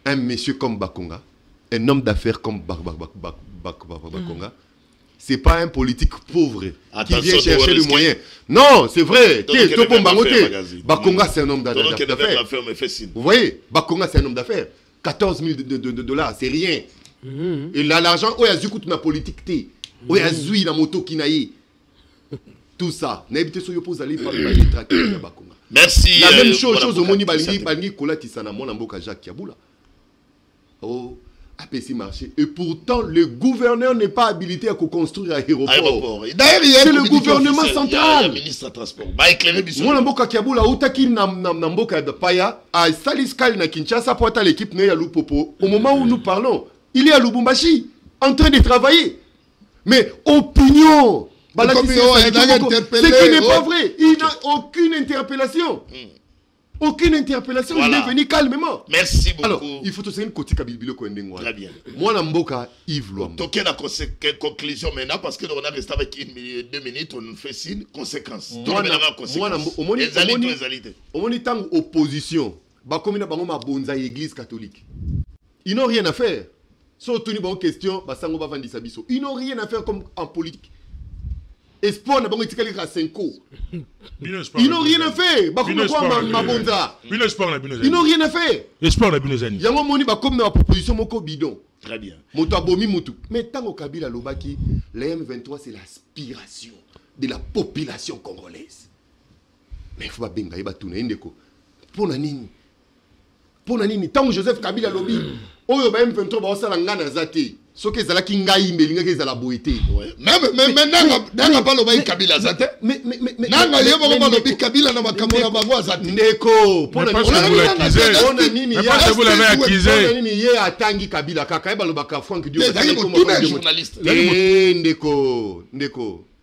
Un monsieur comme Bakonga, un homme d'affaires comme Bakonga, c'est pas un politique pauvre qui vient chercher le moyen. Non, c'est vrai. Bakonga, c'est un homme d'affaires. Vous voyez, Bakonga, c'est un homme d'affaires. 14 000 $, c'est rien. Et là, l'argent, il y a du coup de la politique. Il y a du la moto qui n'a tout ça. Merci. La même chose au Moni Balingi Kola Tisana Monamboka Jacques Kiaboula. Oh, APC marché. Et pourtant, le gouverneur n'est pas habilité à construire un aéroport. D'ailleurs, c'est le gouvernement central. Le ministre de transport. Bah éclairer bisou. Monamboka Kiaboula, Outaki Namboka de Paya, à Saliskal na Kinshasa pour être l'équipe Neya Lupopo. Au moment où nous parlons, il est à Lubumbashi, en train de travailler. Mais opinion. Ce qui n'est pas vrai. Il n'a aucune interpellation. Aucune interpellation. Voilà. Il est venu calmement. Merci beaucoup. Alors, il faut aussi une côté Kabilbilo Koendengwa. Très bien. Moi, Namboka, Yves Luamba. Donc, il y a une conclusion maintenant parce que on a resté avec 2 minutes, on fait signe, conséquence. Moi, on est en opposition. Comme il y a une église catholique. Ils n'ont rien à faire. Surtout, une question, ils n'ont rien à faire comme en politique. Espoir n'a pas été à 5 ans. Ils n'ont rien à faire. Ils n'ont rien à faire. Espoir n'a pas besoin. Il y a un moment comme dans la proposition moko bidon. Très bien. Mais tant au Kabila Lobaki, la M23 c'est l'aspiration de la population congolaise. Mais il faut pas benga iba tuna indeko. Pona nini? Tant Joseph Kabila Lobi, oyo ba M23 ba osala ngana zati. Ce que c'est là qui ngaï melinga que c'est la beauté. Mais nanga pas le Kabila zate. Mais nanga yebo ba lobi Kabila na makamona bagwa zate. Ndeko. Pona nini ye atangi Kabila kaka eba lobaka Franck Dieu. C'est journaliste. Ndeko.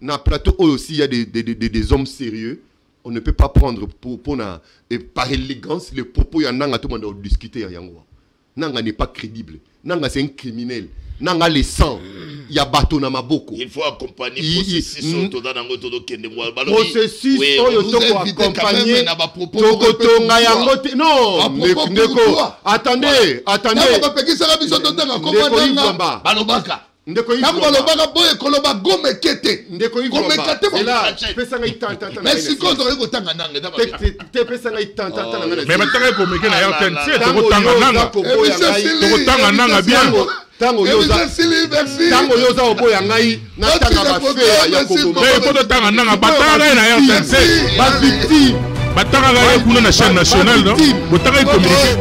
Na plateau aussi il y a des hommes sérieux. On ne peut pas prendre par élégance les propos ya nanga tout le monde discuter ya yango. Nanga n'est pas crédible. Nanga c'est un criminel. Nanga le sang. Il y a bateau na maboko. Il faut accompagner processus processus oyo toko accompagner toko tonga yango te. Non, ndeko. Attendez. Balobaka. Ndeko Balobaka boye koloba gome kete. Ndeko gome kete. C'est là. Pesa ngai tanta. Merci kozo ko tanga nanga dama. Te pesa ngai tanta nanga. Mais matanga ko meke na RTNC to tanga nanga. To tanga nanga bien. Tango yoza oboya ngai na tanga bafera ya koboma. Mais faut tanga nanga batanga na RTNC. Ba victime. Batanga kuna na chaîne nationale non. Botanga communiquer.